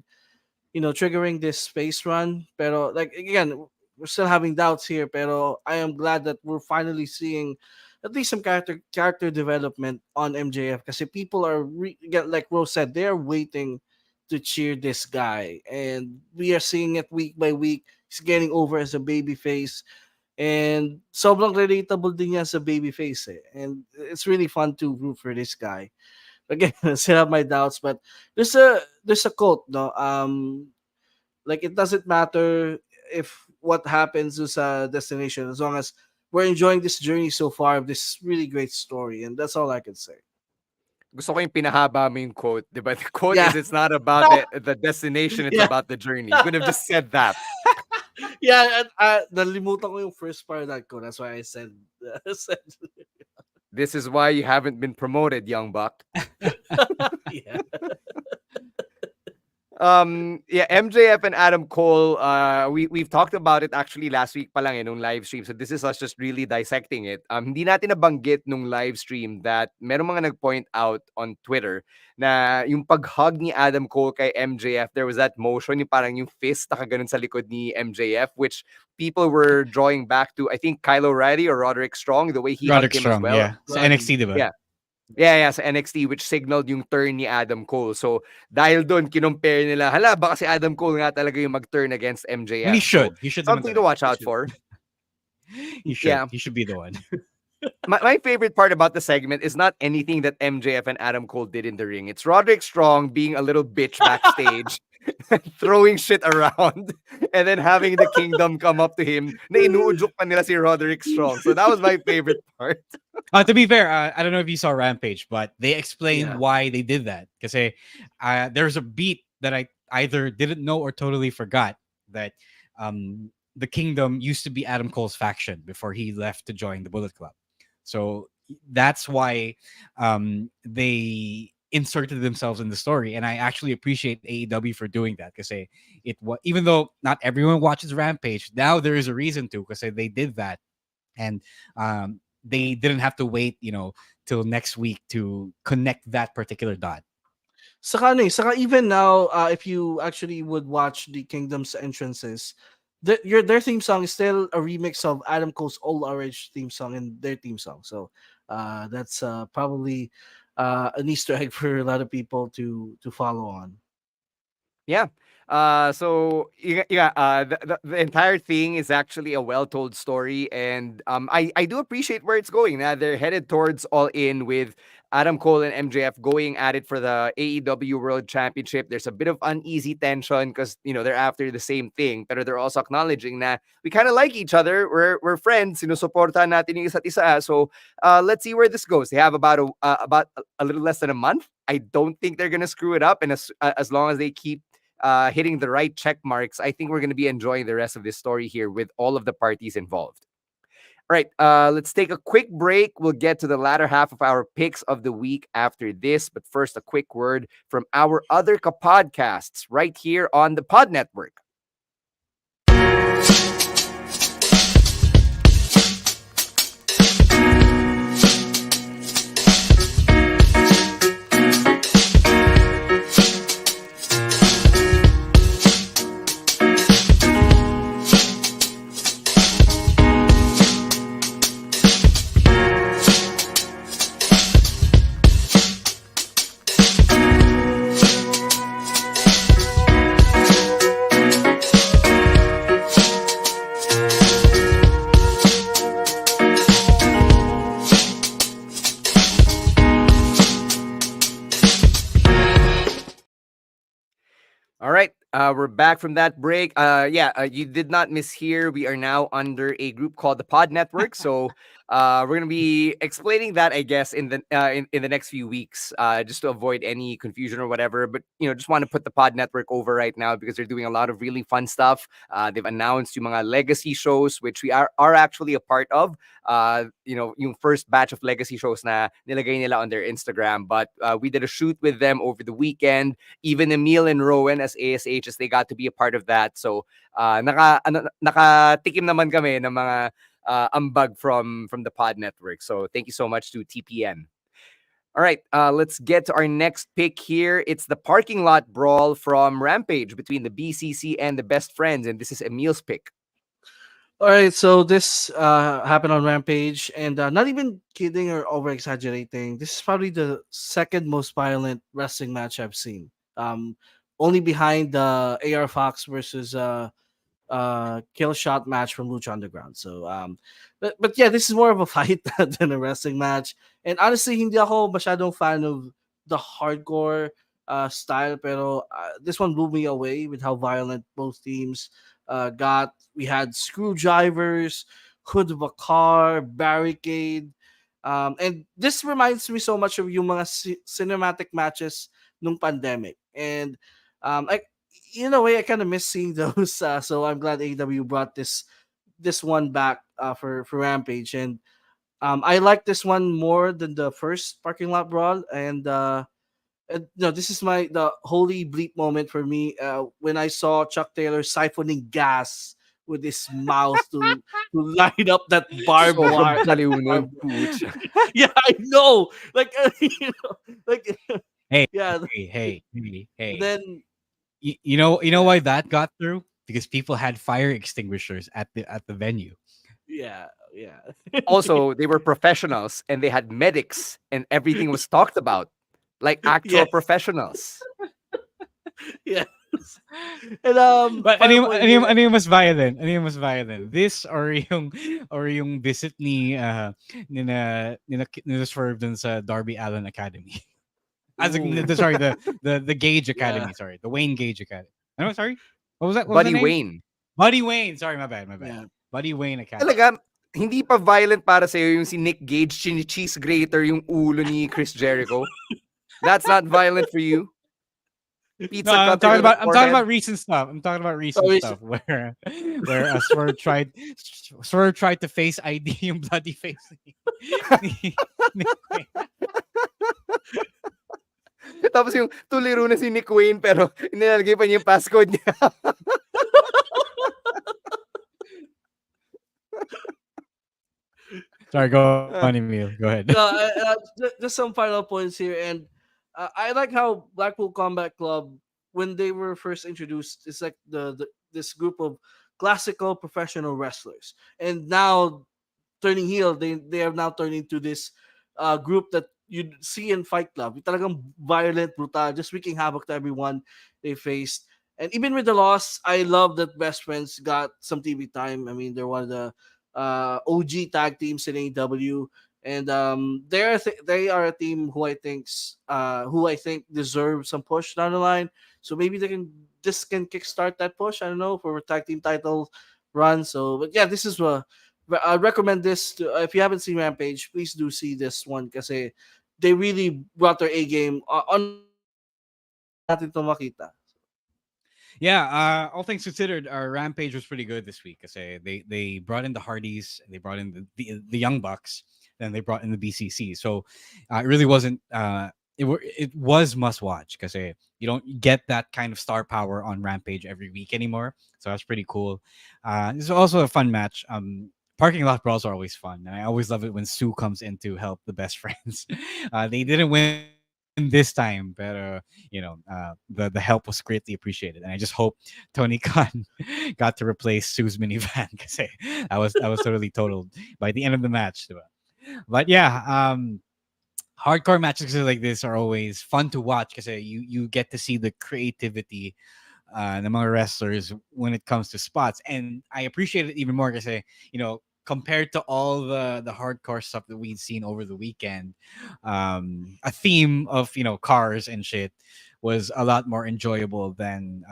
triggering this space run, pero like again, we're still having doubts here, pero I am glad that we're finally seeing at least some character development on MJF because people are like Rose said, they're waiting to cheer this guy, and we are seeing it week by week. He's getting over as a baby face, and sobrang relatable din niya as a baby face, and it's really fun to root for this guy. Again, I still have my doubts, but there's a quote, no, like it doesn't matter if what happens is a destination as long as we're enjoying this journey so far of this really great story, and that's all I can say. Gusto ko yung pinahaba mo yung quote, di ba? The quote Yeah. is, it's not about the destination, it's Yeah. about the journey. You could have just said that. Yeah, nalimutan ko yung first part of that quote. That's why I said, said This is why you haven't been promoted, young buck. yeah. Yeah, MJF and Adam Cole, we've talked about it actually last week pa lang nung live stream. So this is us just really dissecting it. Hindi natin nabanggit nung live stream that meron mga nag-point out on Twitter na yung pag-hug ni Adam Cole kay MJF, there was that motion, yung parang yung fist nakaganon sa likod ni MJF, which people were drawing back to, I think, Kyle O'Reilly or Roderick Strong, the way he Roderick hugged him Strong, as well. yeah. Sa NXT, diba? Yeah. Yeah, sa NXT, which signaled yung turn ni Adam Cole. So, dahil doon, kinumpare nila, hala, baka si Adam Cole nga talaga yung mag-turn against MJF. And he should. So, He should. something to watch out for. He should. Yeah. He should be the one. My favorite part about the segment is not anything that MJF and Adam Cole did in the ring. It's Roderick Strong being a little bitch backstage, throwing shit around, and then having the Kingdom come up to him. Na inuudyok pa nila si Roderick Strong. So that was my favorite part. To be fair, I don't know if you saw Rampage, but they explained Yeah. why they did that. Because there's a beat that I either didn't know or totally forgot that the Kingdom used to be Adam Cole's faction before he left to join the Bullet Club. So that's why they inserted themselves in the story, and I actually appreciate AEW for doing that because even though not everyone watches Rampage, now there is a reason to, because they did that, and they didn't have to wait, till next week to connect that particular dot. Saka even now, if you actually would watch the Kingdom's entrances, their theme song is still a remix of Adam Cole's Old RH theme song and their theme song. So that's probably an Easter egg for a lot of people to follow on. Yeah. So the entire thing is actually a well-told story, and I do appreciate where it's going. Now they're headed towards All In with Adam Cole and MJF going at it for the AEW World Championship. There's a bit of uneasy tension because they're after the same thing, but they're also acknowledging that we kind of like each other. We're friends. Supportan natin yung isa't isa. So let's see where this goes. They have about a little less than a month. I don't think they're gonna screw it up, and as long as they keep hitting the right check marks, I think we're going to be enjoying the rest of this story here with all of the parties involved. All right, let's take a quick break. We'll get to the latter half of our picks of the week after this. But first, a quick word from our other podcasts right here on the Pod Network. All right, we're back from that break. You did not mishear. We are now under a group called the Pod Network. So we're going to be explaining that, I guess, in the in the next few weeks, just to avoid any confusion or whatever. But just want to put the Pod Network over right now because they're doing a lot of really fun stuff. They've announced yung mga legacy shows, which we are actually a part of. Yung first batch of legacy shows na nilagay nila on their Instagram. But we did a shoot with them over the weekend. Even Emil and Rowan as ASHs, they got to be a part of that. So nakatikim naman kami ng mga ambag from the Pod Network. So thank you so much to TPN. All right, let's get to our next pick here. It's the parking lot brawl from Rampage between the BCC and the Best Friends, and this is Emil's pick. All right, so this happened on Rampage, and not even kidding or over exaggerating, this is probably the second most violent wrestling match I've seen. Only behind the AR Fox versus kill shot match from Lucha Underground. So but yeah, this is more of a fight than a wrestling match. And honestly, hindi ako masyadong fan of the hardcore style, pero this one blew me away with how violent both teams got. We had screwdrivers, hood of a car, barricade. And this reminds me so much of yung mga cinematic matches nung pandemic. And I, in a way, I kind of miss seeing those. So I'm glad AEW brought this one back for Rampage. And I like this one more than the first parking lot brawl. And no, this is the holy bleep moment for me when I saw Chuck Taylor siphoning gas with his mouth to line up that barbed wire. Sobrang baliw nun, pucha. Yeah, I know. Like, like, Hey, yeah. hey. Then You know why that got through? Because people had fire extinguishers at the venue. yeah. Also, they were professionals and they had medics and everything was talked about like actual Yes. professionals. Yes. And But final point here- ano yung mas violent? Ano yung mas violent? This or yung visit ni nina Swerve dun sa Darby Allin Academy. Sorry, the Gage Academy, sorry. The Wayne Gage Academy. No, sorry. What was that? What was Buddy the name? Wayne. Buddy Wayne. Sorry, my bad. Yeah. Buddy Wayne Academy. Talaga, hindi pa violent para sa'yo yung si Nick Gage cheese grater yung ulo ni Chris Jericho. That's not violent for you. Pizza No, I'm cutter talking on the about forehead. recent stuff. I'm talking about recent Oh, stuff where Swerve tried to face ID yung bloody face. ni Wayne. Tapos yung tuliro na si Nick Wayne pero inilagay pa niya yung passcode niya. Sorry, go on, Emil. Go ahead. Just some final points here, and I like how Blackpool Combat Club, when they were first introduced, it's like this group of classical professional wrestlers, and now turning heel, they have now turned into this group that you see in Fight Club. Yung talagang violent, brutal, just wreaking havoc to everyone they faced. And even with the loss, I love that Best Friends got some TV time. I mean, they're one of the OG tag teams in AEW, and they are a team who I think deserve some push down the line. So maybe this can kickstart that push. I don't know, for a tag team title run. So, but yeah, this is I recommend this to, if you haven't seen Rampage, please do see this one because they really brought their A game on natin to makita. Yeah, all things considered, our Rampage was pretty good this week. They brought in the Hardys, they brought in the Young Bucks, then they brought in the BCC. So it really wasn't. It was must watch because you don't get that kind of star power on Rampage every week anymore. So that's pretty cool. This is also a fun match. Parking lot brawls are always fun, and I always love it when Sue comes in to help the Best Friends. They didn't win this time, but the help was greatly appreciated, and I just hope Tony Khan got to replace Sue's minivan because I was totally totaled by the end of the match. But yeah, hardcore matches like this are always fun to watch because you get to see the creativity ng mga wrestlers when it comes to spots, and I appreciate it even more because compared to all the hardcore stuff that we'd seen over the weekend, a theme of cars and shit was a lot more enjoyable than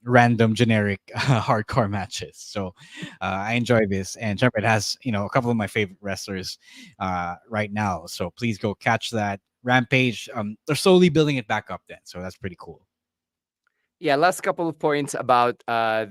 random generic hardcore matches. So I enjoy this, and Shepherd has a couple of my favorite wrestlers right now. So please go catch that Rampage. They're slowly building it back up then, so that's pretty cool. Yeah, last couple of points about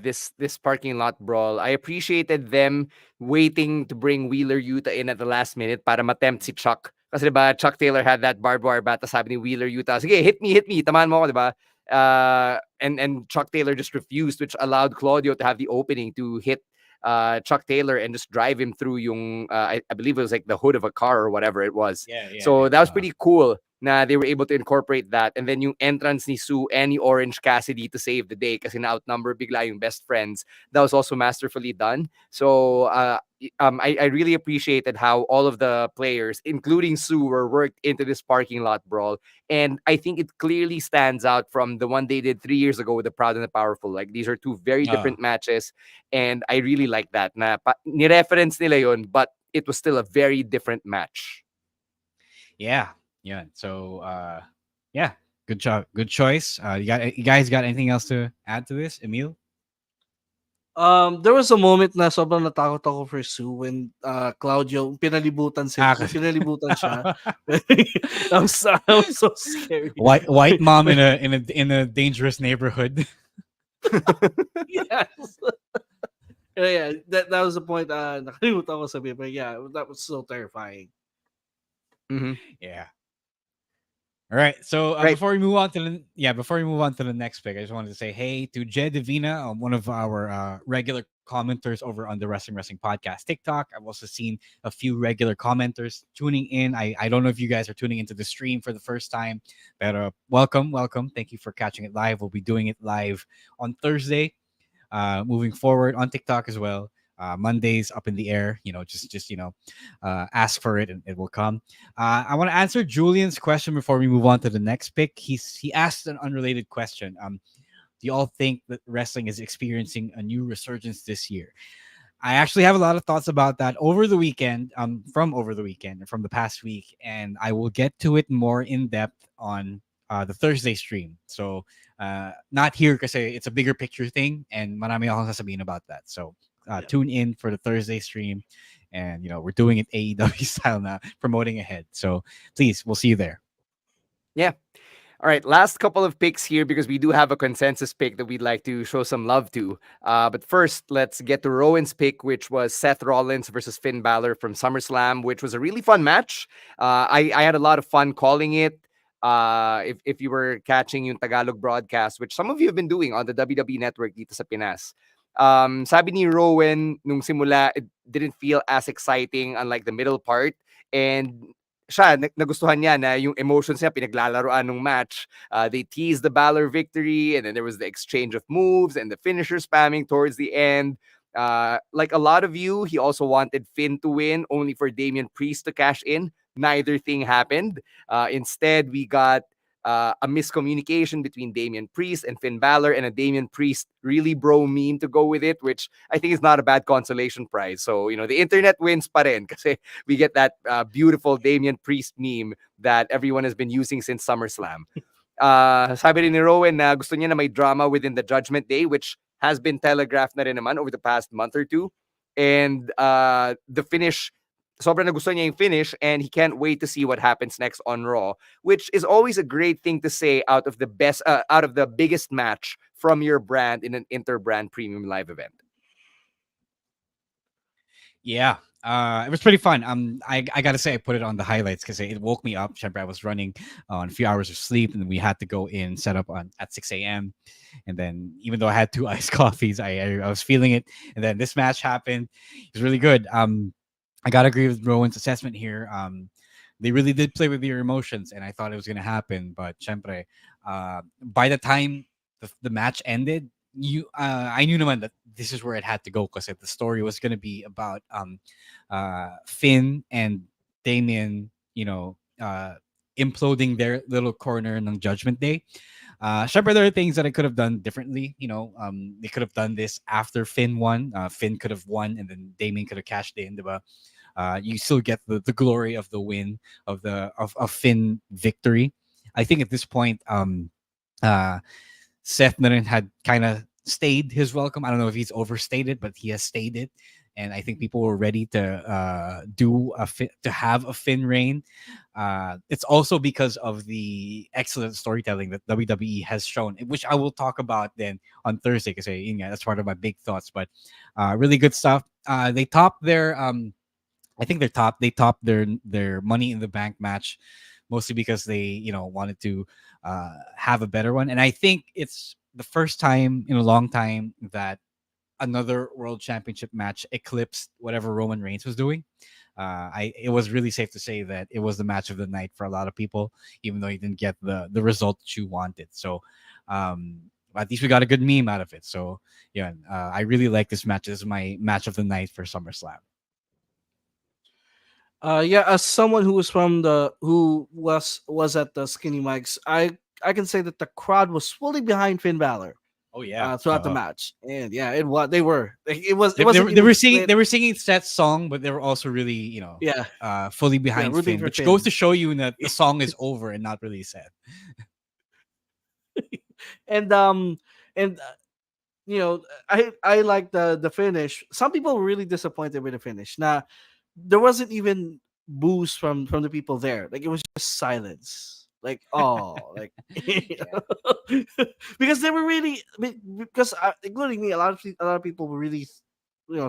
this parking lot brawl. I appreciated them waiting to bring Wheeler Yuta in at the last minute para matempt si Chuck. Kasi diba, Chuck Taylor had that barbed wire bat, sabi ni Wheeler Yuta, sige, hit me, tamaan mo ako, diba? And Chuck Taylor just refused, which allowed Claudio to have the opening to hit Chuck Taylor and just drive him through yung, I believe it was like the hood of a car or whatever it was. So that was pretty cool. Na they were able to incorporate that, and then yung entrance ni Sue and ni Orange Cassidy to save the day kasi na-outnumber bigla yung Best Friends. That was also masterfully done. So I really appreciated how all of the players, including Sue, were worked into this parking lot brawl, and I think it clearly stands out from the one they did 3 years ago with the Proud and the Powerful. Like, these are two very different matches, and I really like that. Na ni-reference nila yun, but it was still a very different match. Yeah. So yeah, good choice. You guys got anything else to add to this, Emil? There was a moment na sobrang natakot ako for Sue when Claudio pinalibutan siya. That was so scary. White mom in a dangerous neighborhood. Yes. Yeah, that was the point. Nakalimutan ko sabihin, but yeah, that was so terrifying. Yeah. All right. So Right. before we move on to the next pick, I just wanted to say hey to Jed Divina, one of our regular commenters over on the Wrestling Podcast TikTok. I've also seen a few regular commenters tuning in. I don't know if you guys are tuning into the stream for the first time, but welcome. Thank you for catching it live. We'll be doing it live on Thursday, moving forward on TikTok as well. Mondays up in the air, just ask for it and it will come. I want to answer Julian's question before we move on to the next pick. He asked an unrelated question. Do you all think that wrestling is experiencing a new resurgence this year? I actually have a lot of thoughts about that over the weekend, from the past week, and I will get to it more in depth on the Thursday stream. So not here because it's a bigger picture thing, and marami akong sasabihin about that. So tune in for the Thursday stream, and we're doing it AEW style now, promoting ahead. So please, we'll see you there. Yeah. All right, last couple of picks here because we do have a consensus pick that we'd like to show some love to. But first, let's get to Rowan's pick, which was Seth Rollins versus Finn Balor from SummerSlam, which was a really fun match. I had a lot of fun calling it. If you were catching yung Tagalog broadcast, which some of you have been doing on the WWE Network dito sa Pinas. Sabi ni Rowan, nung simula, it didn't feel as exciting unlike the middle part. And siya, nagustuhan niya na yung emotions niya pinaglalaroan ng match. They teased the Balor victory, and then there was the exchange of moves and the finisher spamming towards the end. Like a lot of you, he also wanted Finn to win, only for Damian Priest to cash in. Neither thing happened. Instead, we got a miscommunication between Damian Priest and Finn Balor, and a Damian Priest really bro meme to go with it, which I think is not a bad consolation prize. So, the internet wins pa rin kasi we get that beautiful Damian Priest meme that everyone has been using since SummerSlam. Sabi rin ni Rowan na gusto niya na may drama within the Judgment Day, which has been telegraphed na rin naman over the past month or two. And the finish, sobrang nagustuhan niya yung finish, and he can't wait to see what happens next on Raw, which is always a great thing to say out of the biggest match from your brand in an inter-brand premium live event. Yeah, it was pretty fun. I gotta say, I put it on the highlights because it woke me up. I was running on a few hours of sleep, and we had to go in, set up at 6 a.m. And then, even though I had 2 iced coffees, I was feeling it. And then this match happened. It was really good. I gotta agree with Rowan's assessment here. They really did play with your emotions, and I thought it was gonna happen. But syempre, by the time the match ended, I knew naman that this is where it had to go because the story was gonna be about Finn and Damian, imploding their little corner ng Judgment Day. Syempre, there are things that I could have done differently. They could have done this after Finn won. Finn could have won, and then Damian could have cashed in, diba? You still get the glory of the win of Finn victory. I think at this point, Seth Narin had kind of stayed his welcome. I don't know if he's overstated, but he has stayed it. And I think people were ready to have a Finn reign. It's also because of the excellent storytelling that WWE has shown, which I will talk about then on Thursday because that's part of my big thoughts. But really good stuff. They topped their they topped their Money in the Bank match, mostly because they wanted to have a better one. And I think it's the first time in a long time that another world championship match eclipsed whatever Roman Reigns was doing. It was really safe to say that it was the match of the night for a lot of people, even though you didn't get the result that you wanted. So at least we got a good meme out of it. So yeah, I really like this match. This is my match of the night for SummerSlam. As someone who was was at the Skinny Mics, I can say that the crowd was fully behind Finn Balor. Oh yeah, throughout the match, and yeah, it was. They were. They were singing Seth's song, but they were also really, fully behind Finn, which goes to show you that the song is over and not really Seth. And I like the finish. Some people were really disappointed with the finish. Now, there wasn't even boos from the people there. Like, it was just silence. Like, oh, like because they were really because including me, a lot of people were really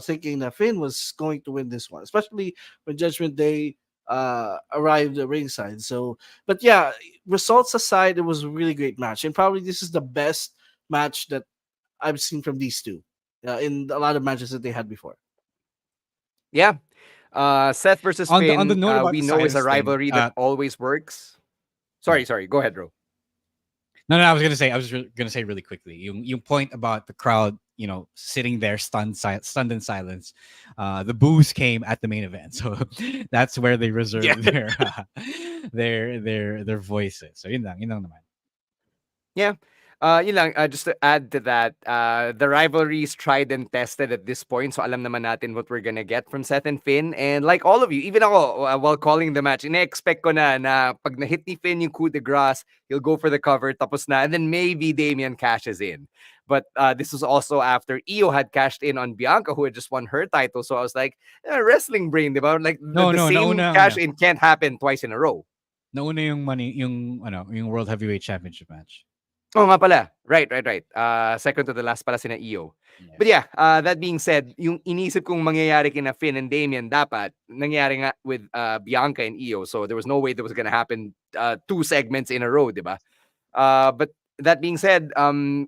thinking that Finn was going to win this one, especially when Judgment Day arrived at ringside. So, but yeah, results aside, it was a really great match, and probably this is the best match that I've seen from these two in a lot of matches that they had before. Yeah. Seth versus On Finn, the note about we the know is a silence thing, rivalry that always works. Sorry. Go ahead, bro. No, I was gonna say really quickly. You point about the crowd, sitting there stunned in silence. The boos came at the main event, so that's where they reserved their voices. So yun lang naman. Yeah. Yun lang, just to add to that, the rivalry is tried and tested at this point. So alam naman natin what we're gonna get from Seth and Finn. And like all of you, even ako, while calling the match, ina-expect ko na pag na-hit ni Finn yung coup de grace, he'll go for the cover, tapos na, and then maybe Damian cashes in. But this was also after Io had cashed in on Bianca, who had just won her title. So I was like, wrestling brain, diba? Like, the same cash-in can't happen twice in a row. Nauna yung yung World Heavyweight Championship match. Oh nga pala. Right. Second to the last pala sina Io. Yeah. But yeah, that being said, yung inisip kong mangyayari kina Finn and Damian dapat, nangyari nga with Bianca and Io. So there was no way that was gonna happen 2 segments in a row, diba? But that being said,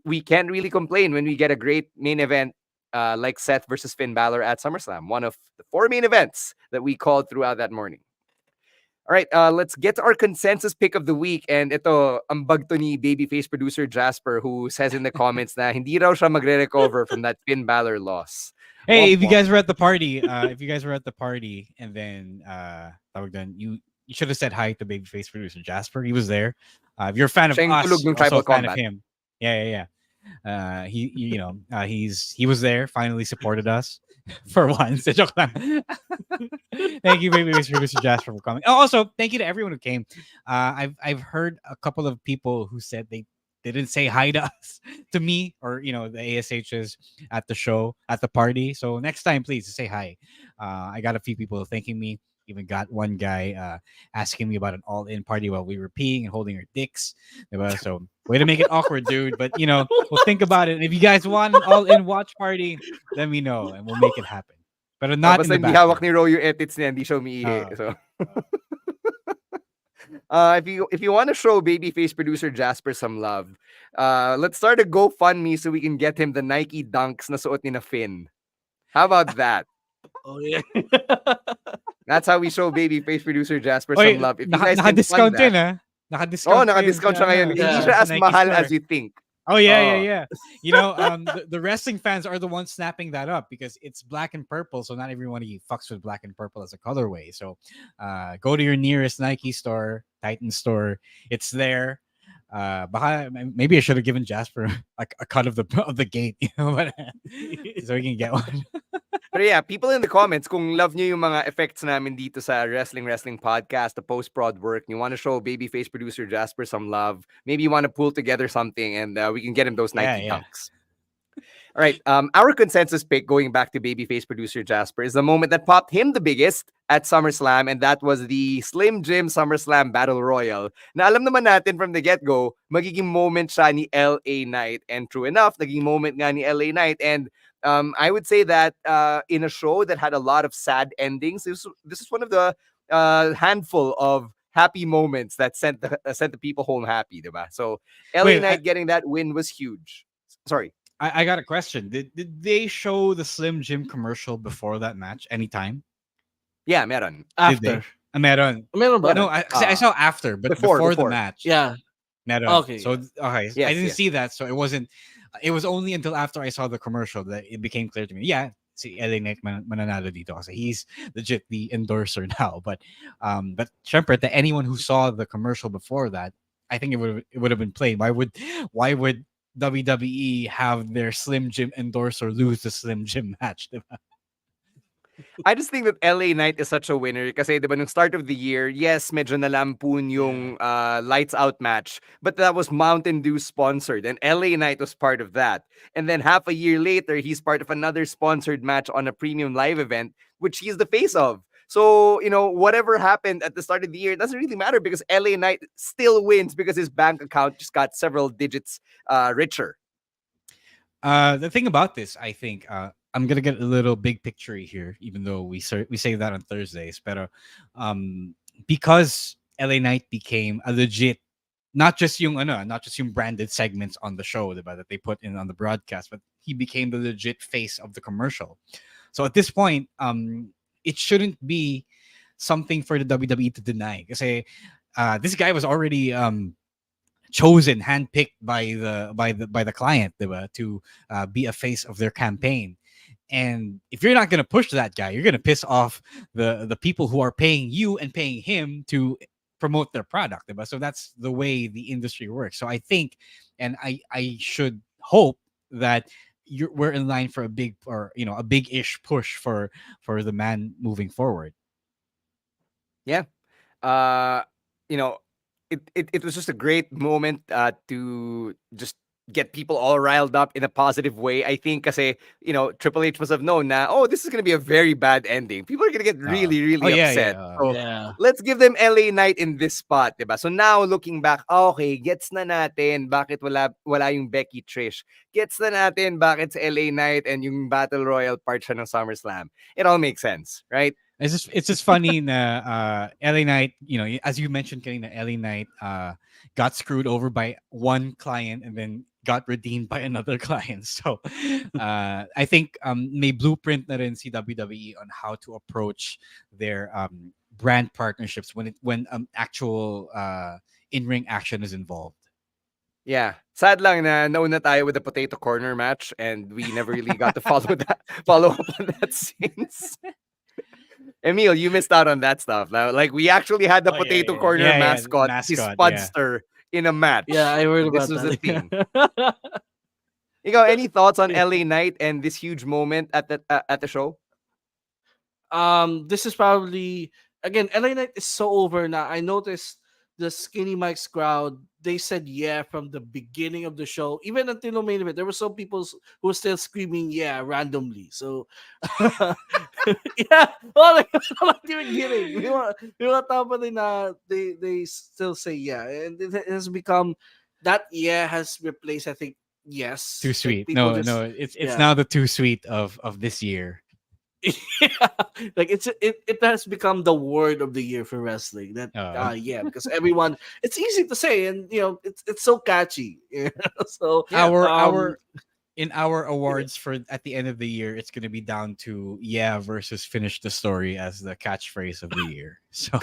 we can't really complain when we get a great main event like Seth versus Finn Balor at SummerSlam, one of the 4 main events that we called throughout that morning. All right, let's get to our consensus pick of the week. And ito, ang bag to ni babyface producer Jasper, who says in the comments na hindi raw siya magre-recover from that Finn Balor loss. Hey, if you guys were at the party, and then you should have said hi to babyface producer Jasper. He was there. If you're a fan of Siya yung us, tulog ng also Tribal a fan Combat. of him. Yeah. He was there, finally supported us for once. Joke lang. Thank you, babyface producer Jasper, for coming. Oh, also, thank you to everyone who came. I've heard a couple of people who said they didn't say hi to us, to me, or the ASHs at the show, at the party. So next time, please say hi. I got a few people thanking me. Even got one guy asking me about an all-in party while we were peeing and holding our dicks. So way to make it awkward, dude. But we'll think about it. And if you guys want an all-in watch party, let me know and we'll make it happen. But not in the Basta hindi hawak ni Ro yung edits niya, hindi siya umiihi. So if you want to show babyface producer Jasper some love, let's start a GoFundMe so we can get him the Nike Dunks na suot ni na Finn. How about that? Oh yeah. That's how we show babyface producer Jasper some love. If you guys can naka-discount fund yun, that. Naka-discount. Naka-discount siya ngayon. Hindi siya as mahal as you think. Oh yeah. The wrestling fans are the ones snapping that up because it's black and purple, so not everyone fucks with black and purple as a colorway. So go to your nearest Nike store, Titan store. It's there. Maybe I should have given Jasper like a cut of the gate, but, so we can get one. But yeah, people in the comments, kung love nyo yung mga effects namin dito sa Wrestling Podcast, the post-prod work, you want to show babyface producer Jasper some love, maybe you want to pull together something and we can get him those Nike Dunks. All right, our consensus pick, going back to babyface producer Jasper, is the moment that popped him the biggest at SummerSlam, and that was the Slim Jim SummerSlam Battle Royal. Na alam naman natin from the get-go, magiging moment siya ni LA Knight. And true enough, naging moment nga ni LA Knight. And I would say that in a show that had a lot of sad endings, this is one of the handful of happy moments that sent the people home happy, diba? So LA Knight getting that win was huge. Sorry. I got a question. Did they show the Slim Jim commercial before that match anytime? Yeah, meron. After. Meron. Meron ba? No, I saw after, but before the match. Yeah. Meron. Okay. So I didn't see that, so it wasn't. It was only until after I saw the commercial that it became clear to me. Yeah, si LA Knight mananalo dito kasi he's legit the endorser now. But syempre, to anyone who saw the commercial before that, I think it would have been played. Why would WWE have their Slim Jim endorser lose the Slim Jim match? I just think that LA Knight is such a winner kasi diba nung start of the year, yes, medyo nalampun yung lights out match, but that was Mountain Dew sponsored and LA Knight was part of that. And then half a year later, he's part of another sponsored match on a premium live event, which he's the face of. So, whatever happened at the start of the year, it doesn't really matter because LA Knight still wins because his bank account just got several digits richer. The thing about this, I think, I'm gonna get a little big picture here, even though we say that on Thursdays. But because LA Knight became a legit, not just yung branded segments on the show, diba, that they put in on the broadcast, but he became the legit face of the commercial. So at this point, it shouldn't be something for the WWE to deny. Because this guy was already chosen, handpicked by the client, diba, to be a face of their campaign. And if you're not going to push that guy, you're going to piss off the people who are paying you and paying him to promote their product. Diba? So that's the way the industry works. So I think, and I should hope that we're in line for a big-ish push for the man moving forward. Yeah. It was just a great moment to just get people all riled up in a positive way. I think kasi, Triple H must have known na, this is going to be a very bad ending. People are going to get really, really upset. So, let's give them LA Knight in this spot, diba? So now looking back, okay, gets na natin bakit wala yung Becky Trish. Gets na natin bakit sa LA Knight and yung Battle Royal part siya ng SummerSlam. It all makes sense, right? It's just funny na LA Knight, as you mentioned kanina, LA Knight got screwed over by one client and then got redeemed by another client. So I think may blueprint na rin si WWE on how to approach their brand partnerships when actual in-ring action is involved. Yeah. Sad lang na nauna tayo with the Potato Corner match and we never really got to follow up on that since. Emil, you missed out on that stuff. Like we actually had the Potato Corner mascot, his Spudster, in a match. Yeah, I heard about this was that. the thing. Any thoughts on LA Knight and this huge moment at the show? This is probably, again, LA Knight is so over now. I noticed the Skinny Mike's crowd, they said yeah from the beginning of the show. Even until the main event, there were some people who were still screaming yeah randomly. So, yeah. I'm not even kidding. They still say yeah. And it has become, that yeah has replaced, I think, yes. Too sweet. No, it's now the too sweet of this year. Yeah, like it has become the word of the year for wrestling. That yeah, because everyone, it's easy to say, and it's so catchy. So in our awards for at the end of the year, it's going to be down to yeah versus finish the story as the catchphrase of the year. So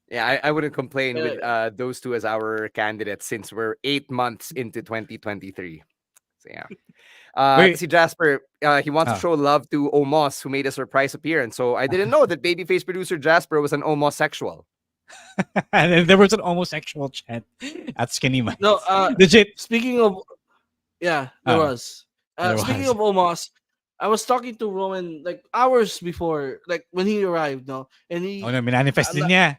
yeah, I wouldn't complain with those two as our candidates since we're 8 months into 2023. So yeah. See Jasper, he wants to show love to Omos, who made a surprise appearance. So I didn't know that babyface producer Jasper was an homosexual. And then there was an homosexual chant at Skinny Mike. No, legit. Speaking of, there was. Speaking of Omos, I was talking to Roman like hours before, like when he arrived, no, and he. Manifest din niya.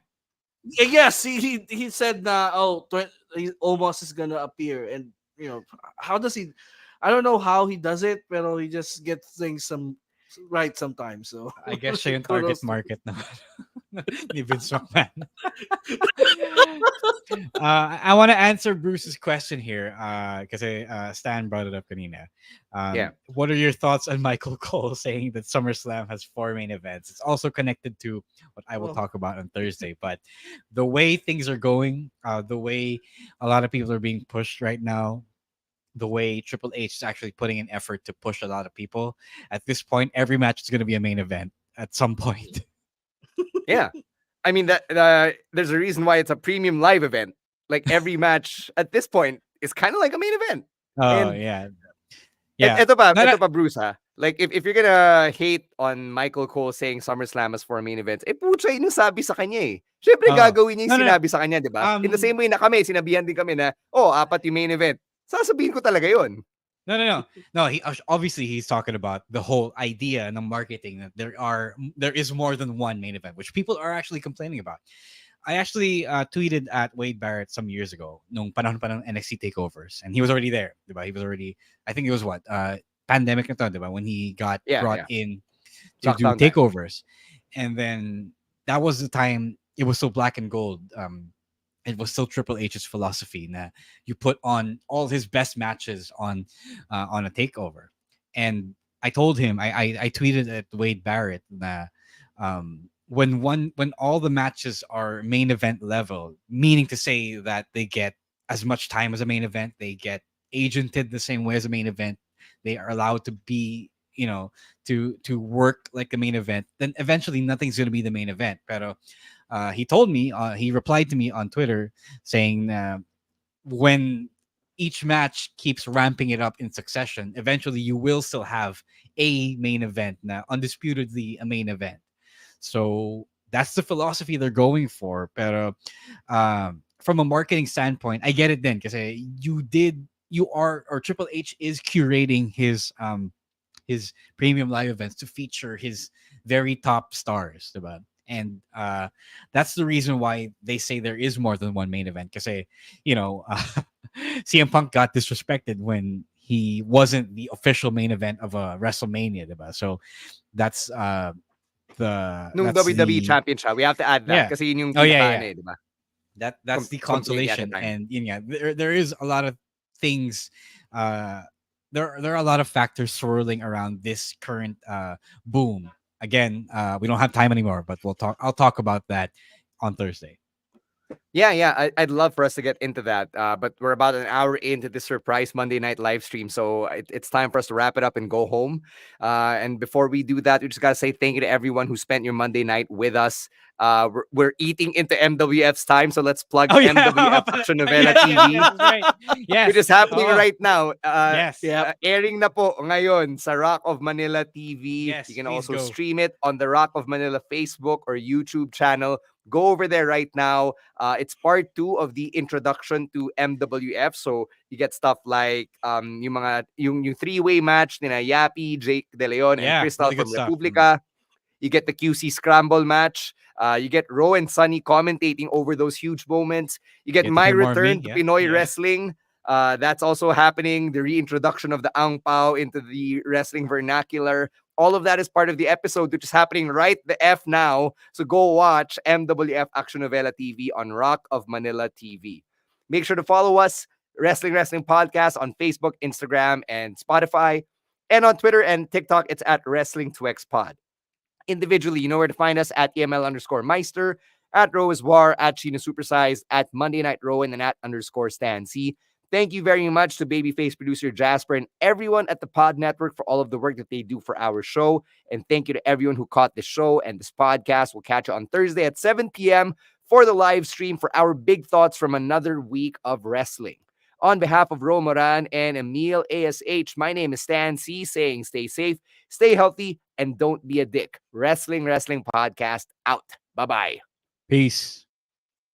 Yes, he said that Omos is gonna appear, and how does he? I don't know how he does it, but he just gets things right sometimes. So I guess siya yung target market naman ni Vince McMahon. I want to answer Bruce's question here because Stan brought it up kanina. What are your thoughts on Michael Cole saying that SummerSlam has 4 main events? It's also connected to what I will talk about on Thursday. But the way things are going, the way a lot of people are being pushed right now, the way Triple H is actually putting an effort to push a lot of people, at this point, every match is going to be a main event at some point. Yeah. I mean, that there's a reason why it's a premium live event. Like every match at this point is kind of like a main event. Yeah. Ito pa, Bruce, ha? Like, if you're gonna hate on Michael Cole saying SummerSlam as 4 main events, pucha, yun yung sabi sa kanya eh. Siyempre, gagawin niya yung sinabi sa kanya, di ba? In the same way na kami, sinabihan din kami na, 4 yung main event. Sasabihin ko talaga yun. No. He obviously he's talking about the whole idea and the marketing that there is more than one main event, which people are actually complaining about. I actually tweeted at Wade Barrett some years ago, nung panahon pa ng NXT takeovers, and he was already there, diba? He was already, I think it was what pandemic na to, diba? When he got Yeah, brought yeah. in to do Lockdown time. takeovers, and then that was the time it was so black and gold. It was still Triple H's philosophy that you put on all his best matches on a takeover. And I told him, I tweeted at Wade Barrett that when all the matches are main event level, meaning to say that they get as much time as a main event, they get agented the same way as a main event, they are allowed to be, to work like a main event, then eventually nothing's going to be the main event. Pero he told me, he replied to me on Twitter saying when each match keeps ramping it up in succession, eventually you will still have a main event, na undisputedly a main event. So that's the philosophy they're going for. Pero from a marketing standpoint, I get it then, because Triple H is curating his premium live events to feature his very top stars, diba? And that's the reason why they say there is more than one main event. Because CM Punk got disrespected when he wasn't the official main event of a WrestleMania, diba? So that's Nung that's WWE the, champion siya, we have to add that. Yeah. Kasi yun yung Oh, yeah, pinaka-ano yeah. eh, di ba? that's the Completely at the consolation. time. And there is a lot of things, there are a lot of factors swirling around this current boom. Again, we don't have time anymore, but I'll talk about that on Thursday. Yeah. I'd love for us to get into that. But we're about an hour into this surprise Monday night live stream. So it's time for us to wrap it up and go home. And before we do that, we just got to say thank you to everyone who spent your Monday night with us. We're eating into MWF's time. So let's plug MWF Action Novela TV. Yes, right. Yes. Which is happening Oh, right now. yes. Yeah. Airing na po ngayon sa Rock of Manila TV. Yes, You can please also go. stream it on the Rock of Manila Facebook or YouTube channel. Go over there right now. It's part 2 of the introduction to MWF. So you get stuff like yung three-way match nina Yapi, Jake De Leon, and Yeah, Crystal really good from stuff. Republica. You get the QC Scramble match. You get Ro and Sunny commentating over those huge moments. You get Get to my hear more of return me, to yeah. Pinoy Yeah. Wrestling. That's also happening. The reintroduction of the Ang Pao into the wrestling vernacular. All of that is part of the episode, which is happening right the F now. So go watch MWF Action Novela TV on Rock of Manila TV. Make sure to follow us, Wrestling Podcast, on Facebook, Instagram, and Spotify. And on Twitter and TikTok, it's at Wrestling2XPod. Individually, you know where to find us at EML_Meister, at Rose War, at Sheena Supersize, at Monday Night Rowan, and at _Stan C. Thank you very much to babyface producer Jasper and everyone at the Pod Network for all of the work that they do for our show. And thank you to everyone who caught the show and this podcast. We'll catch you on Thursday at 7 p.m. for the live stream for our big thoughts from another week of wrestling. On behalf of Ro Moran and Emil ASH, my name is Stan C, saying stay safe, stay healthy, and don't be a dick. Wrestling Podcast out. Bye-bye. Peace.